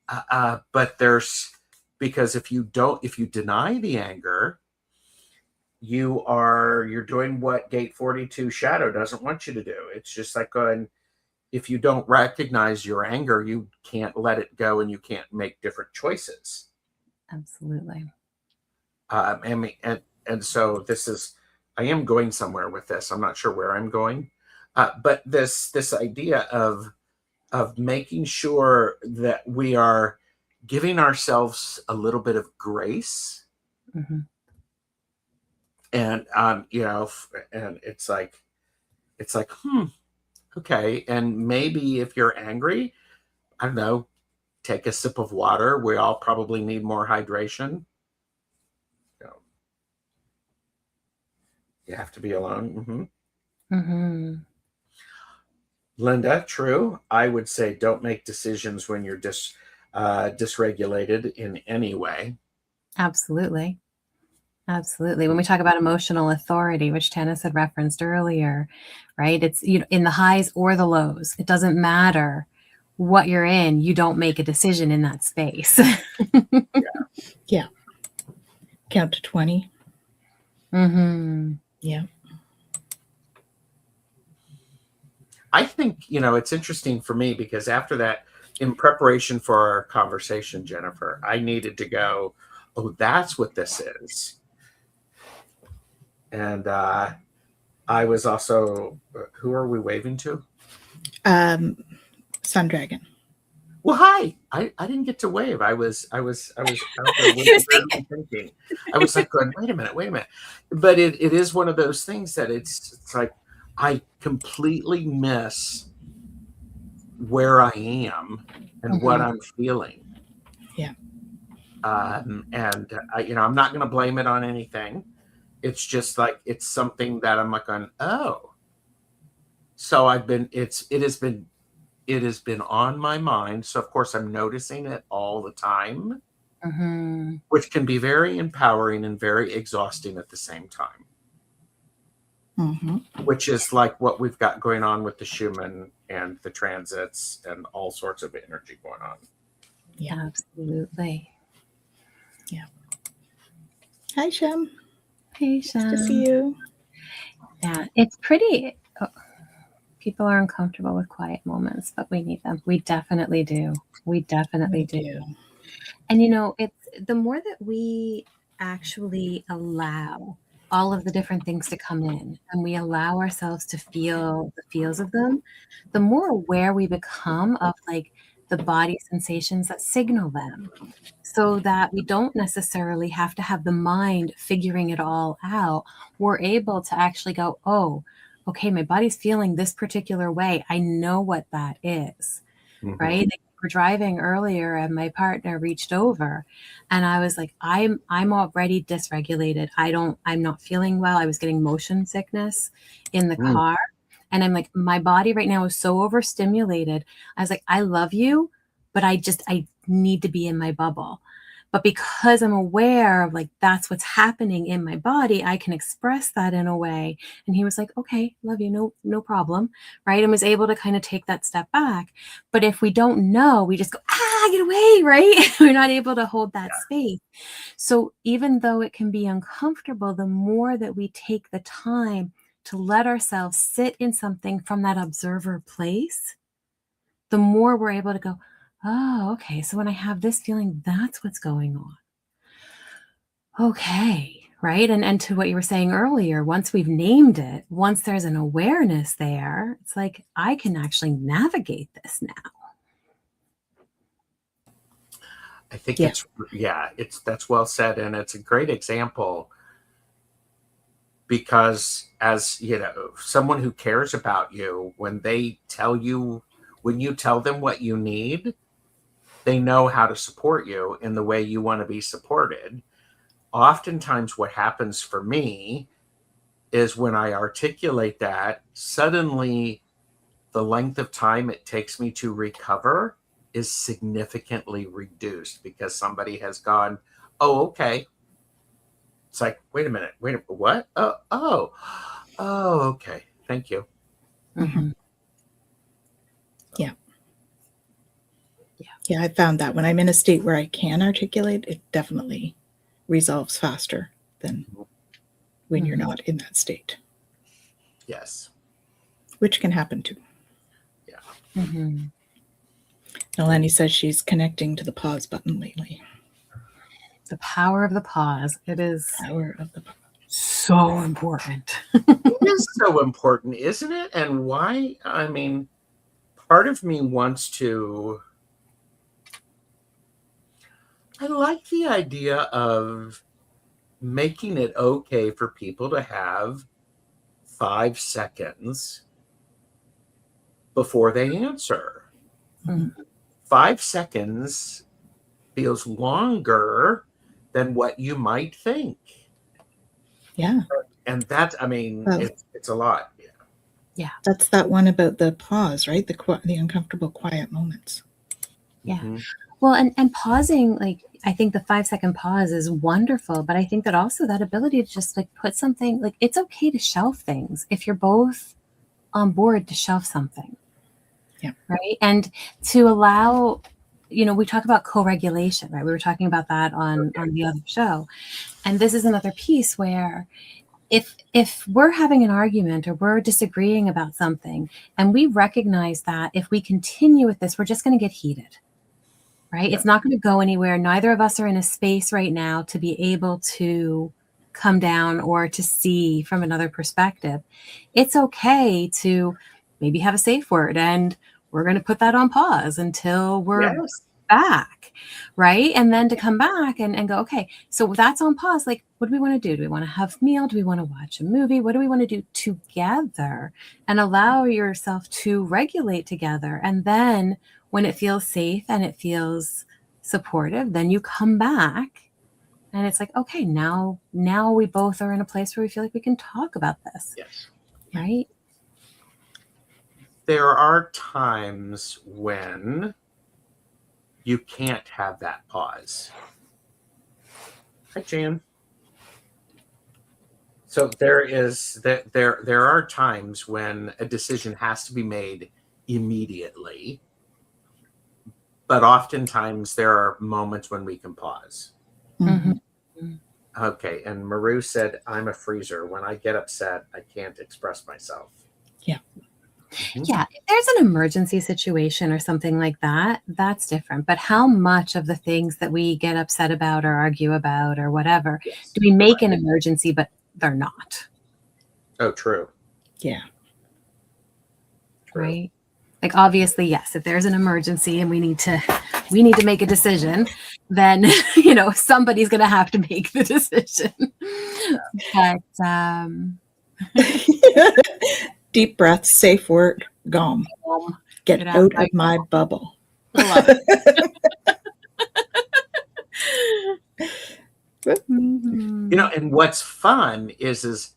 But because if you deny the anger, you're doing what Gate 42 Shadow doesn't want you to do. It's just like going, if you don't recognize your anger, you can't let it go and you can't make different choices. Absolutely. And so I am going somewhere with this. I'm not sure where I'm going. But this idea of making sure that we are giving ourselves a little bit of grace. And, and it's like, okay. And maybe if you're angry, I don't know, take a sip of water. We all probably need more hydration. You have to be alone. Linda, true. I would say don't make decisions when you're dysregulated in any way. Absolutely. Absolutely. When we talk about emotional authority, which Tanys had referenced earlier, right? It's, in the highs or the lows. It doesn't matter what you're in. You don't make a decision in that space. Yeah. Count to 20. Yeah. I think, it's interesting for me because after that, in preparation for our conversation, Jennifer, I needed to go, oh, that's what this is. And I was also, who are we waving to? Sun Dragon. Well, hi. I didn't get to wave. I was out there thinking. I was like going, wait a minute. But it is one of those things that it's like I completely miss where I am and what I'm feeling. Yeah. And I'm not going to blame it on anything. It's just like it's something that I'm like on. Oh, so it has been on my mind. So of course I'm noticing it all the time, which can be very empowering and very exhausting at the same time. Which is like what we've got going on with the Schumann and the transits and all sorts of energy going on. Yeah, absolutely. Yeah. Hi, Shem. Hey, Shem. Nice to see you. Yeah, it's pretty. People are uncomfortable with quiet moments, but we need them. We definitely do. We definitely do. And it's the more that we actually allow all of the different things to come in and we allow ourselves to feel the feels of them, the more aware we become of like the body sensations that signal them, so that we don't necessarily have to have the mind figuring it all out. We're able to actually go, oh, okay, my body's feeling this particular way. I know what that is, right? Like, we were driving earlier and my partner reached over and I was like, I'm already dysregulated. I'm not feeling well. I was getting motion sickness in the car. And I'm like, my body right now is so overstimulated. I was like, I love you, but I need to be in my bubble. But because I'm aware of like, that's what's happening in my body, I can express that in a way. And he was like, okay, love you. No problem. Right. And was able to kind of take that step back. But if we don't know, we just go, get away. Right. We're not able to hold that space. So even though it can be uncomfortable, the more that we take the time to let ourselves sit in something from that observer place, the more we're able to go, oh, okay, so when I have this feeling, that's what's going on. Okay, right? And to what you were saying earlier, once we've named it, once there's an awareness there, it's like, I can actually navigate this now. I think that's well said. And it's a great example because as you know, someone who cares about you, when you tell them what you need, they know how to support you in the way you want to be supported. Oftentimes what happens for me is when I articulate that, suddenly the length of time it takes me to recover is significantly reduced because somebody has gone, oh, okay. It's like, wait a minute, what? Oh, okay. Thank you. Mm-hmm. Yeah, I found that when I'm in a state where I can articulate, it definitely resolves faster than when you're not in that state. Yes. Which can happen too. Yeah. Mm-hmm. Eleni says she's connecting to the pause button lately. The power of the pause. It is power of the pause. So important. It is so important, isn't it? And why? I mean, part of me wants to. I like the idea of making it okay for people to have 5 seconds before they answer. 5 seconds feels longer than what you might think. Yeah. And that, I mean, it's a lot. Yeah. That's that one about the pause, right? The uncomfortable quiet moments. Yeah. Mm-hmm. Well, and pausing, like, I think the 5-second pause is wonderful, but I think that also that ability to just like put something, like, it's okay to shelf things if you're both on board to shelf something. Yeah. Right. And to allow, we talk about co-regulation, right? We were talking about that on the other show. And this is another piece where if we're having an argument or we're disagreeing about something and we recognize that if we continue with this, we're just going to get heated. Right? Yeah. It's not going to go anywhere. Neither of us are in a space right now to be able to come down or to see from another perspective. It's okay to maybe have a safe word and we're going to put that on pause until we're back. Right? And then to come back and go, okay, so that's on pause. Like, what do we want to do? Do we want to have a meal? Do we want to watch a movie? What do we want to do together? And allow yourself to regulate together. And then when it feels safe and it feels supportive, then you come back and it's like, okay, now we both are in a place where we feel like we can talk about this. Yes. Right? There are times when you can't have that pause. Hi, Jan. So there are times when a decision has to be made immediately. But oftentimes there are moments when we can pause. Mm-hmm. Okay. And Maru said, I'm a freezer. When I get upset, I can't express myself. Yeah. Mm-hmm. Yeah. If there's an emergency situation or something like that, that's different. But how much of the things that we get upset about or argue about or whatever, do we make an emergency, but they're not. Oh, true. Yeah. True. Right. Like, obviously, yes, if there's an emergency and we need to make a decision, then, somebody's going to have to make the decision. But, Deep breath, safe word, gone. Get out of my bubble. I love it. And what's fun is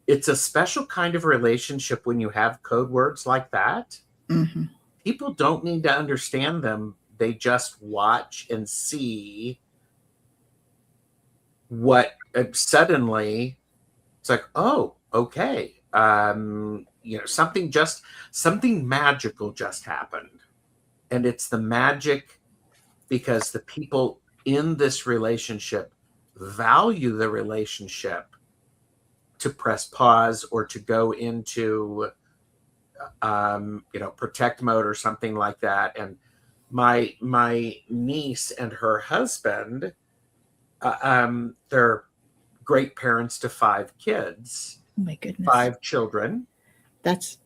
it's a special kind of relationship when you have code words like that. Mm-hmm. People don't need to understand them. They just watch and see what suddenly it's like, oh, okay. Something magical just happened. And it's the magic because the people in this relationship value the relationship to press pause or to go into protect mode or something like that. And my niece and her husband, they're great parents to 5 kids. Oh my goodness. 5 children. That's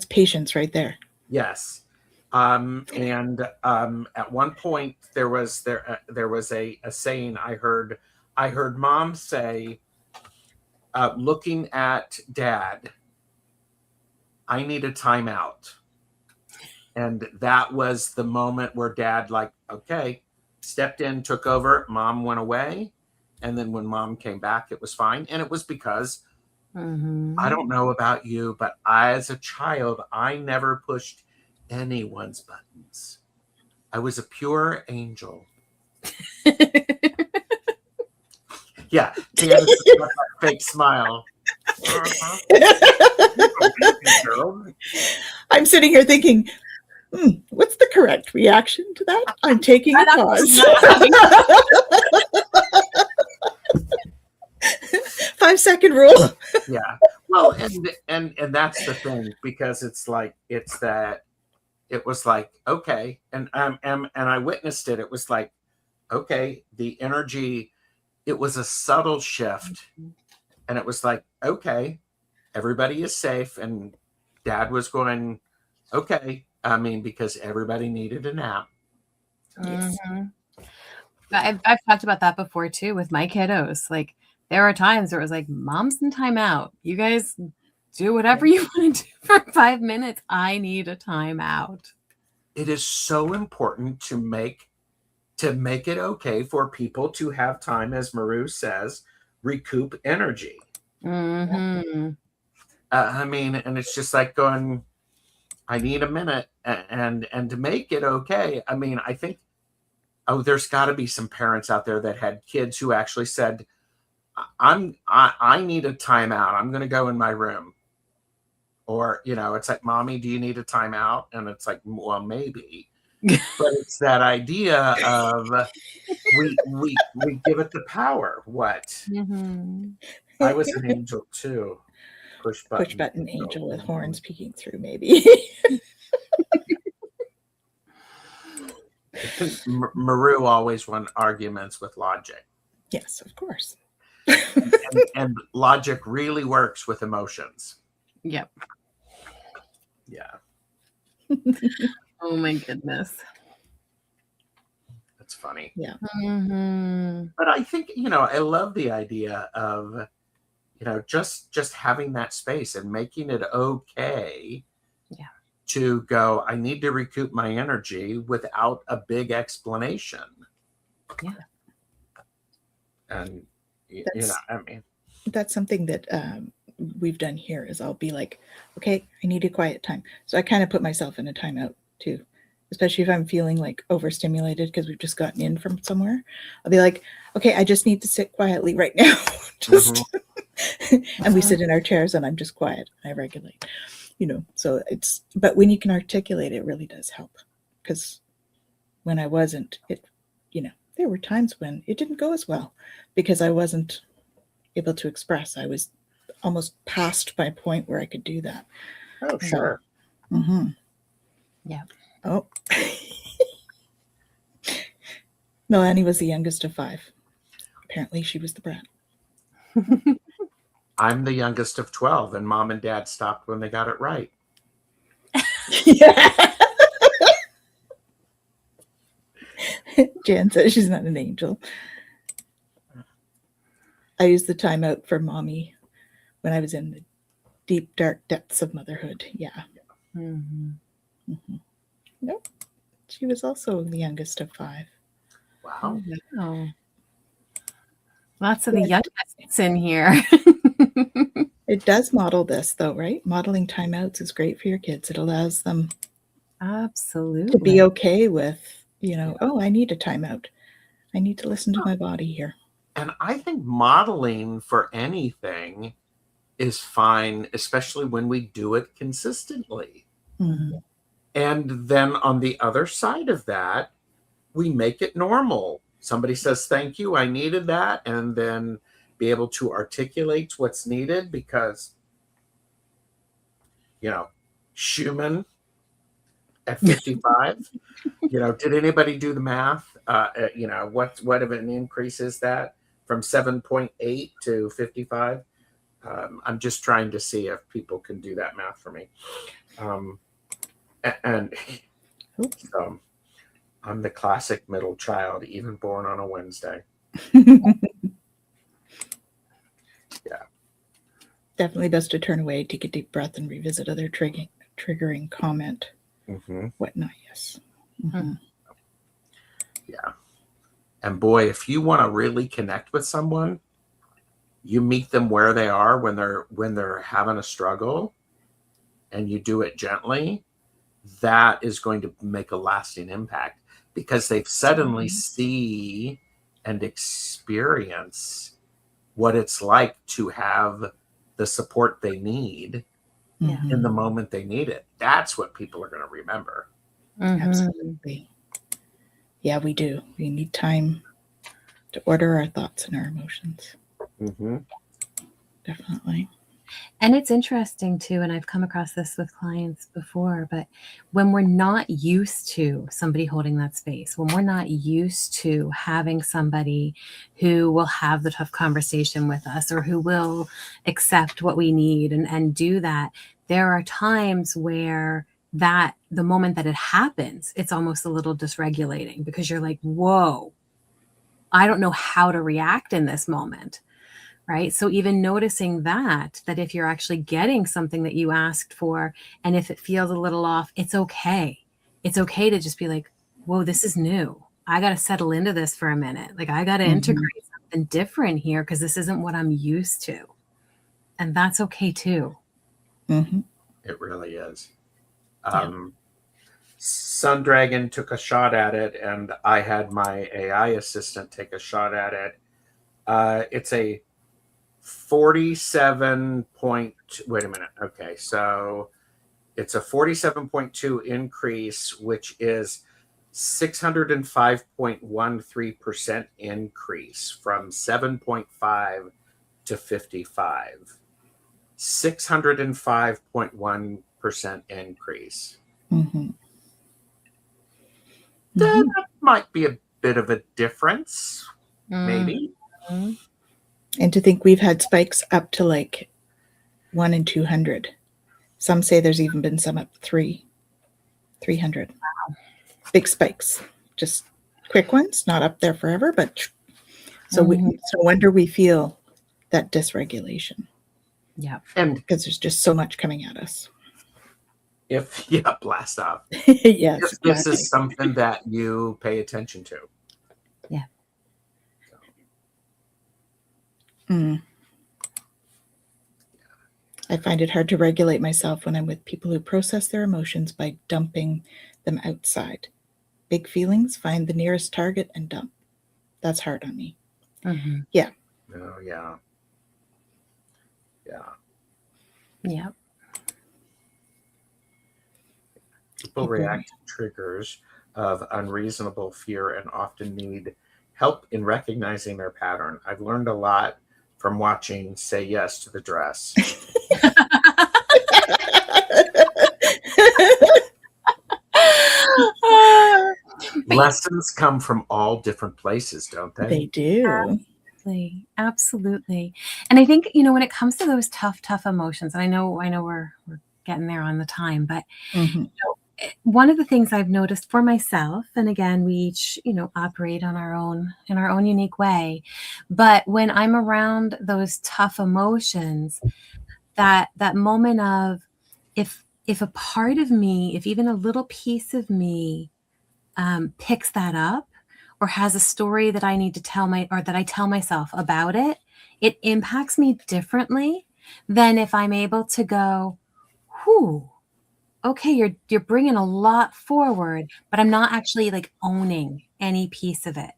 patience right there. Yes. And at one point there was a saying I heard mom say, looking at dad, I need a timeout. And that was the moment where dad, like, okay, stepped in, took over, mom went away. And then when mom came back, it was fine. And it was because I don't know about you, but as a child, I never pushed anyone's buttons. I was a pure angel. Yeah, Tanys got that fake smile. I'm sitting here thinking, what's the correct reaction to that? I'm taking a pause. 5-second rule. Yeah. Well, and that's the thing, because it was like, okay, and I witnessed it. It was like, okay, the energy, it was a subtle shift, and it was like, okay, everybody is safe, and dad was going, okay, because everybody needed a nap. Yes. I've talked about that before too with my kiddos. Like, there are times where it was like, mom's in timeout. You guys do whatever you want to do for 5 minutes. I need a timeout. It is so important to make it okay for people to have time, as Maru says, recoup energy. Mm-hmm. And it's just like going, I need a minute, and to make it okay. I think, there's got to be some parents out there that had kids who actually said, I need a timeout. I'm going to go in my room. Or, it's like, mommy, do you need a timeout? And it's like, well, maybe. But it's that idea of we give it the power. What? Mm-hmm. I was an angel too. Push button angel with horns peeking through, maybe. Maru always won arguments with logic. Yes, of course. and logic really works with emotions. Yep. Yeah. Oh my goodness. That's funny. Yeah. Mm-hmm. But I think, I love the idea of, just having that space and making it okay. Yeah. To go, I need to recoup my energy without a big explanation. Yeah. And, that's something that we've done here is I'll be like, okay, I need a quiet time. So I kind of put myself in a timeout too, especially if I'm feeling like overstimulated because we've just gotten in from somewhere. I'll be like, okay, I just need to sit quietly right now. And we sit in our chairs and I'm just quiet. I regulate, so but when you can articulate, it really does help. Because when I wasn't, there were times when it didn't go as well because I wasn't able to express. I was almost past my point where I could do that. Oh, sure. Yeah. Oh. Melanie was the youngest of 5. Apparently she was the brat. I'm the youngest of 12, and mom and dad stopped when they got it right. Yeah. Jan says she's not an angel. I used the timeout for mommy when I was in the deep, dark depths of motherhood. Yeah. Mm-hmm. Mm-hmm. Nope. She was also the youngest of 5. Wow. Oh. Lots of the youngest in here. It does model this, though, right? Modeling timeouts is great for your kids. It allows them Absolutely to be okay with, oh, I need a timeout. I need to listen to my body here. And I think modeling for anything is fine, especially when we do it consistently. Mm-hmm. And then on the other side of that, we make it normal. Somebody says, thank you, I needed that. And then be able to articulate what's needed because, Schumann at 55, did anybody do the math? What of an increase is that from 7.8 to 55? I'm just trying to see if people can do that math for me. And so I'm the classic middle child, even born on a Wednesday. Yeah. Definitely best to turn away, take a deep breath, and revisit other triggering comment. Mm-hmm. Whatnot, yes. Mm-hmm. Yeah. And boy, if you want to really connect with someone, you meet them where they are when they're having a struggle, and you do it gently. That is going to make a lasting impact because they've suddenly see and experience what it's like to have the support they need in the moment they need it. That's what people are going to remember. Mm-hmm. Absolutely. Yeah, we do. We need time to order our thoughts and our emotions. Mm-hmm. Definitely. And it's interesting too, and I've come across this with clients before, but when we're not used to somebody holding that space, when we're not used to having somebody who will have the tough conversation with us or who will accept what we need and do that, there are times where the moment that it happens, it's almost a little dysregulating because you're like, whoa, I don't know how to react in this moment. Right. So even noticing that if you're actually getting something that you asked for, and if it feels a little off, it's okay. It's okay to just be like, whoa, this is new. I got to settle into this for a minute. Like I got to integrate something different here because this isn't what I'm used to. And that's okay too. Mm-hmm. It really is. Sun Dragon took a shot at it, and I had my AI assistant take a shot at it. It's a 47 point, wait a minute. Okay, so it's a 47.2 increase, which is 605.13% increase from 7.5 to 55. 605.1% increase. Mm-hmm. That might be a bit of a difference, maybe. Mm-hmm. And to think we've had spikes up to like 1 in 200. Some say there's even been some up 300. Wow. Big spikes, just quick ones, not up there forever, but so no wonder we feel that dysregulation. Yeah, and because there's just so much coming at us. Blast off. Yes, if this is something that you pay attention to. Yeah. I find it hard to regulate myself when I'm with people who process their emotions by dumping them outside. Big feelings, find the nearest target and dump. That's hard on me. Mm-hmm. Yeah. Oh, yeah. Yeah. Yeah. People react to triggers of unreasonable fear and often need help in recognizing their pattern. I've learned a lot from watching Say Yes to the Dress. Oh, Lessons come from all different places, don't they? They do. Absolutely. And I think, you know, when it comes to those tough emotions, and I know we're getting there on the time, but Mhm. one of the things I've noticed for myself, and again, we each, you know, operate on our own in our own unique way, but when I'm around those tough emotions, that moment of, if a part of me, if even a little piece of me picks that up or has a story that I need to tell or that I tell myself about it, it impacts me differently than if I'm able to go, whew, okay, you're bringing a lot forward, but I'm not actually like owning any piece of it.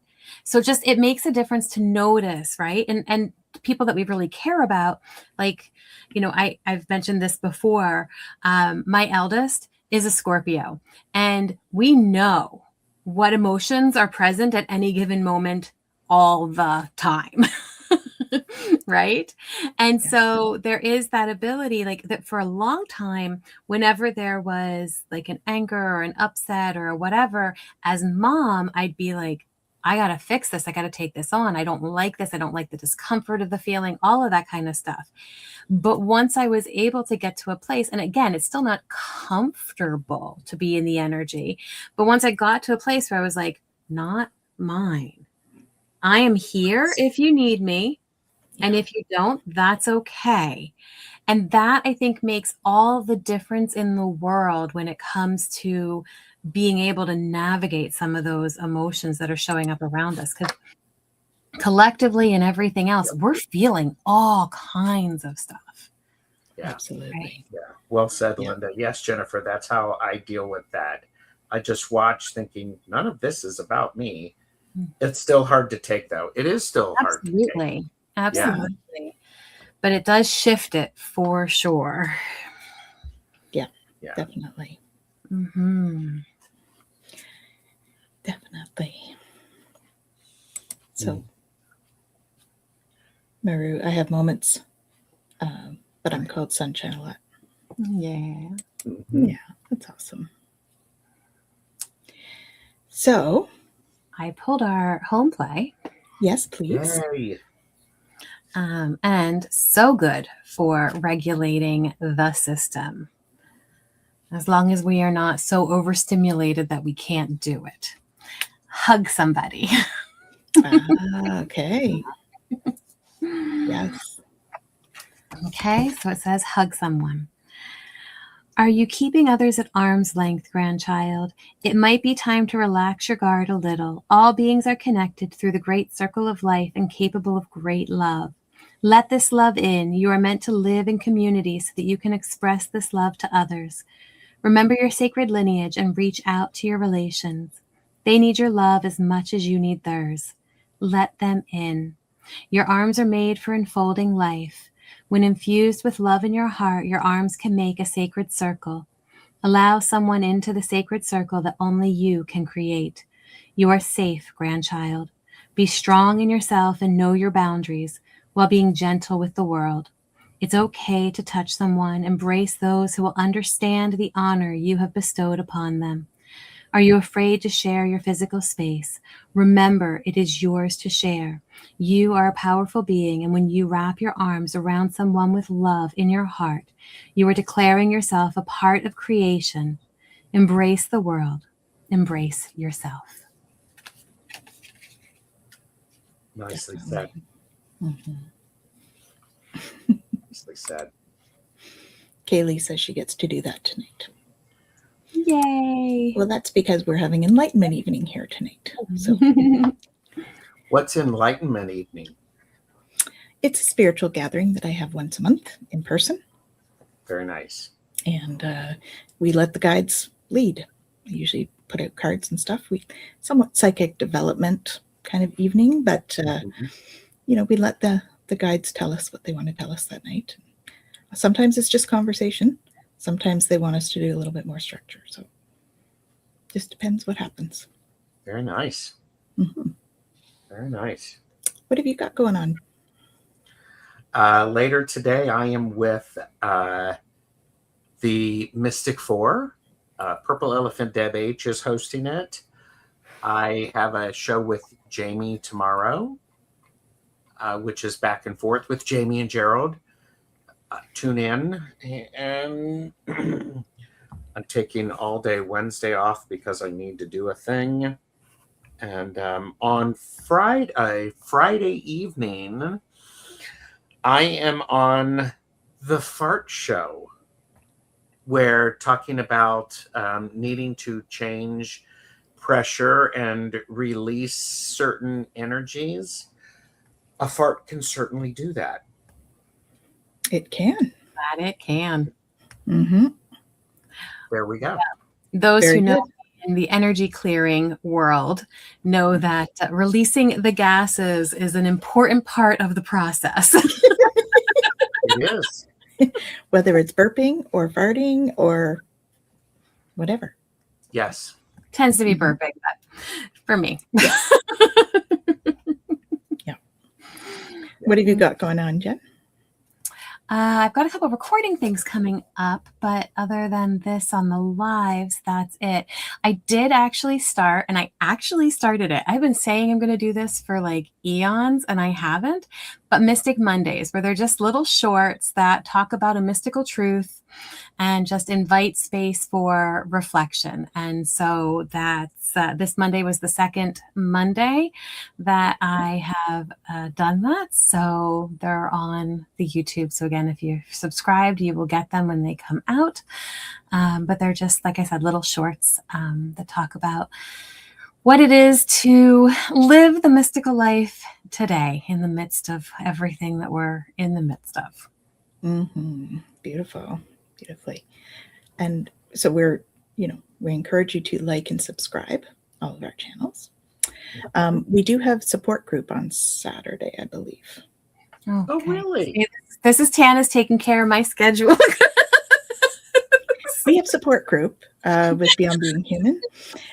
So just, it makes a difference to notice, right? And people that we really care about, like, you know, I've mentioned this before. My eldest is a Scorpio, and we know what emotions are present at any given moment all the time. Right? And Yeah. so there is that ability, like that for a long time, whenever there was like an anger or an upset or whatever, as mom, I'd be like, I got to fix this. I got to take this on. I don't like this. I don't like the discomfort of the feeling, all of that kind of stuff. But once I was able to get to a place, and again, it's still not comfortable to be in the energy, but once I got to a place where I was like, not mine. I am here if you need me. And if you don't, that's okay. And that, I think, makes all the difference in the world when it comes to being able to navigate some of those emotions that are showing up around us. Because collectively and everything else, we're feeling all kinds of stuff. Yeah. Absolutely. Right. Yeah. Well said, Yeah. Linda. Yes, Jennifer, that's how I deal with that. I just watch thinking none of this is about me. It's still hard to take, though. It is still hard to take. Absolutely. Yeah. Absolutely. But it does shift it for sure. Yeah. Yeah. Definitely. Mm-hmm. Definitely. So, Maru, I have moments, but I'm called Sunshine a lot. Yeah. Mhm. Yeah, that's awesome. So, I pulled our home play. yes, please. Yay. And so good for regulating the system, as long as we are not so overstimulated that we can't do it. Hug somebody. Okay. Yes. Okay, so it says hug someone. Are you keeping others at arm's length, grandchild? It might be time to relax your guard a little. All beings are connected through the great circle of life and capable of great love. Let this love in. You are meant to live in community so that you can express this love to others. Remember your sacred lineage and reach out to your relations. They need your love as much as you need theirs. Let them in. Your arms are made for enfolding life. When infused with love in your heart, your arms can make a sacred circle. Allow someone into the sacred circle that only you can create. You are safe, grandchild. Be strong in yourself and know your boundaries while being gentle with the world. It's okay to touch someone. Embrace those who will understand the honor you have bestowed upon them. Are you afraid to share your physical space? Remember, it is yours to share. You are a powerful being, and when you wrap your arms around someone with love in your heart, you are declaring yourself a part of creation. Embrace the world. Embrace yourself. Nicely Definitely. said. Mm-hmm. Nicely said. Kaylee says she gets to do that tonight. Yay! Well, that's because we're having enlightenment evening here tonight. So What's enlightenment evening? it's a spiritual gathering that I have once a month in person. Very nice. And we let the guides lead. We usually put out cards and stuff. We somewhat psychic development kind of evening, but we let the guides tell us what they want to tell us that night. Sometimes it's just conversation. Sometimes they want us to do a little bit more structure. So just depends what happens. Very nice. Mm-hmm. Very nice. What have you got going on? Later today, I am with the Mystic Four. Purple Elephant Deb H is hosting it. I have a show with Jamie tomorrow. which is back and forth with Jamie and Gerald. Tune in. And I'm taking all day Wednesday off because I need to do a thing. And on Friday evening, I am on the Fart Show, where talking about needing to change pressure and release certain energies. A fart can certainly do that. It can. That it can. Mm-hmm. There we go. Those Very who know good. in the energy clearing world know that releasing the gases is an important part of the process. It is. Whether it's burping or farting or whatever. Yes. Tends to be burping, but for me. Yeah. What have you got going on, Jen? I've got a couple of recording things coming up, but other than this on the lives, that's it. I did actually start, and I actually started it. I've been saying I'm going to do this for like eons, and I haven't, but Mystic Mondays, where they're just little shorts that talk about a mystical truth and just invite space for reflection. And so that's this Monday was the second Monday that I have done that. So they're on the YouTube. So again, if you're subscribed, you will get them when they come out. But they're just, like I said, little shorts that talk about what it is to live the mystical life today in the midst of everything that we're in the midst of. Mm-hmm. Beautiful. Beautifully. And so we encourage you to like and subscribe all of our channels. We do have support group on Saturday, I believe. Okay. Oh, really? This is Tanys taking care of my schedule. We have support group with Beyond Being Human.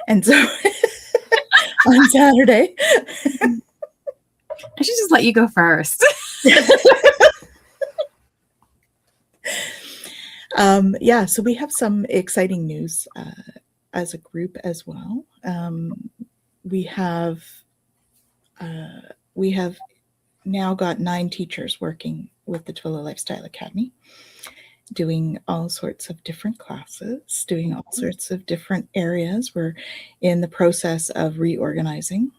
And so on Saturday. I should just let you go first. So we have some exciting news as a group as well. We have now got 9 teachers working with the Twillow Lifestyle Academy, doing all sorts of different classes, doing all sorts of different areas. We're in the process of reorganizing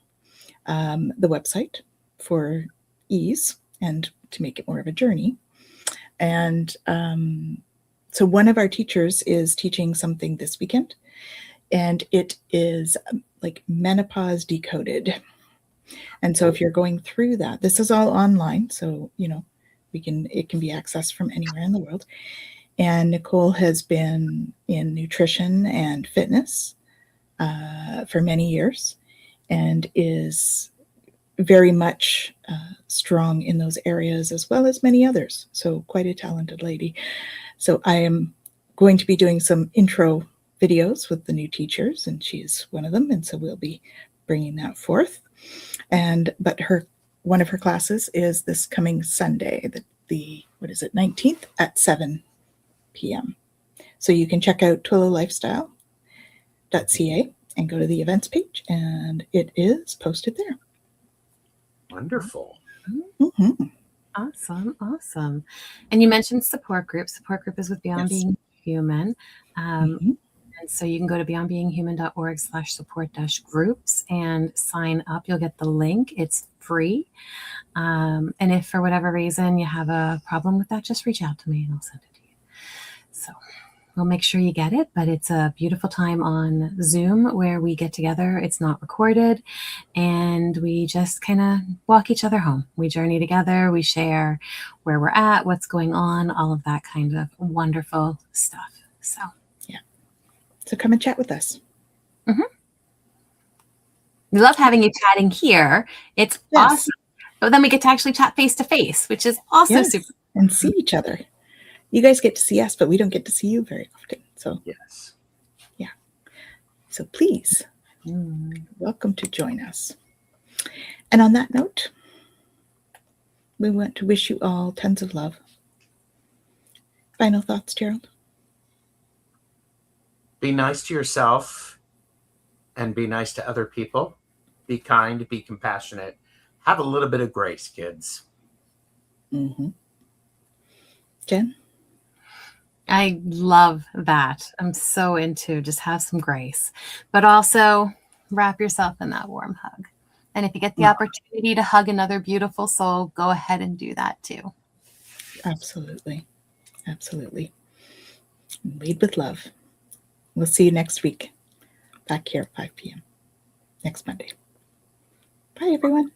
the website for ease and to make it more of a journey. And so one of our teachers is teaching something this weekend, and it is like menopause decoded. And so if you're going through that, this is all online, so it can be accessed from anywhere in the world. And Nicole has been in nutrition and fitness for many years, and is very much strong in those areas as well as many others. So quite a talented lady. So I am going to be doing some intro videos with the new teachers, and she's one of them. And so we'll be bringing that forth. But one of her classes is this coming Sunday, the 19th at 7 p.m. So you can check out twillowlifestyle.ca and go to the events page, and it is posted there. Wonderful. Mm-hmm. Awesome. And you mentioned support group. Support group is with Beyond Being Human. And so you can go to beyondbeinghuman.org/support-groups and sign up. You'll get the link. It's free. And if for whatever reason you have a problem with that, just reach out to me and I'll send it to you. So we'll make sure you get it. But it's a beautiful time on Zoom where we get together. It's not recorded. And we just kind of walk each other home. We journey together. We share where we're at, what's going on, all of that kind of wonderful stuff. So, yeah. So come and chat with us. Mm-hmm. We love having you chatting here. It's awesome. But then we get to actually chat face to face, which is also super. And see each other. You guys get to see us, but we don't get to see you very often. So, yes. Yeah. So please, welcome to join us. And on that note, we want to wish you all tons of love. Final thoughts, Gerald? Be nice to yourself and be nice to other people. Be kind, be compassionate. have a little bit of grace, kids. Mm-hmm. Jen? I love that. I'm so into just have some grace, but also wrap yourself in that warm hug. And if you get the opportunity to hug another beautiful soul, go ahead and do that too. Absolutely. Absolutely. Lead with love. We'll see you next week back here at 5 p.m. next Monday. Bye, everyone.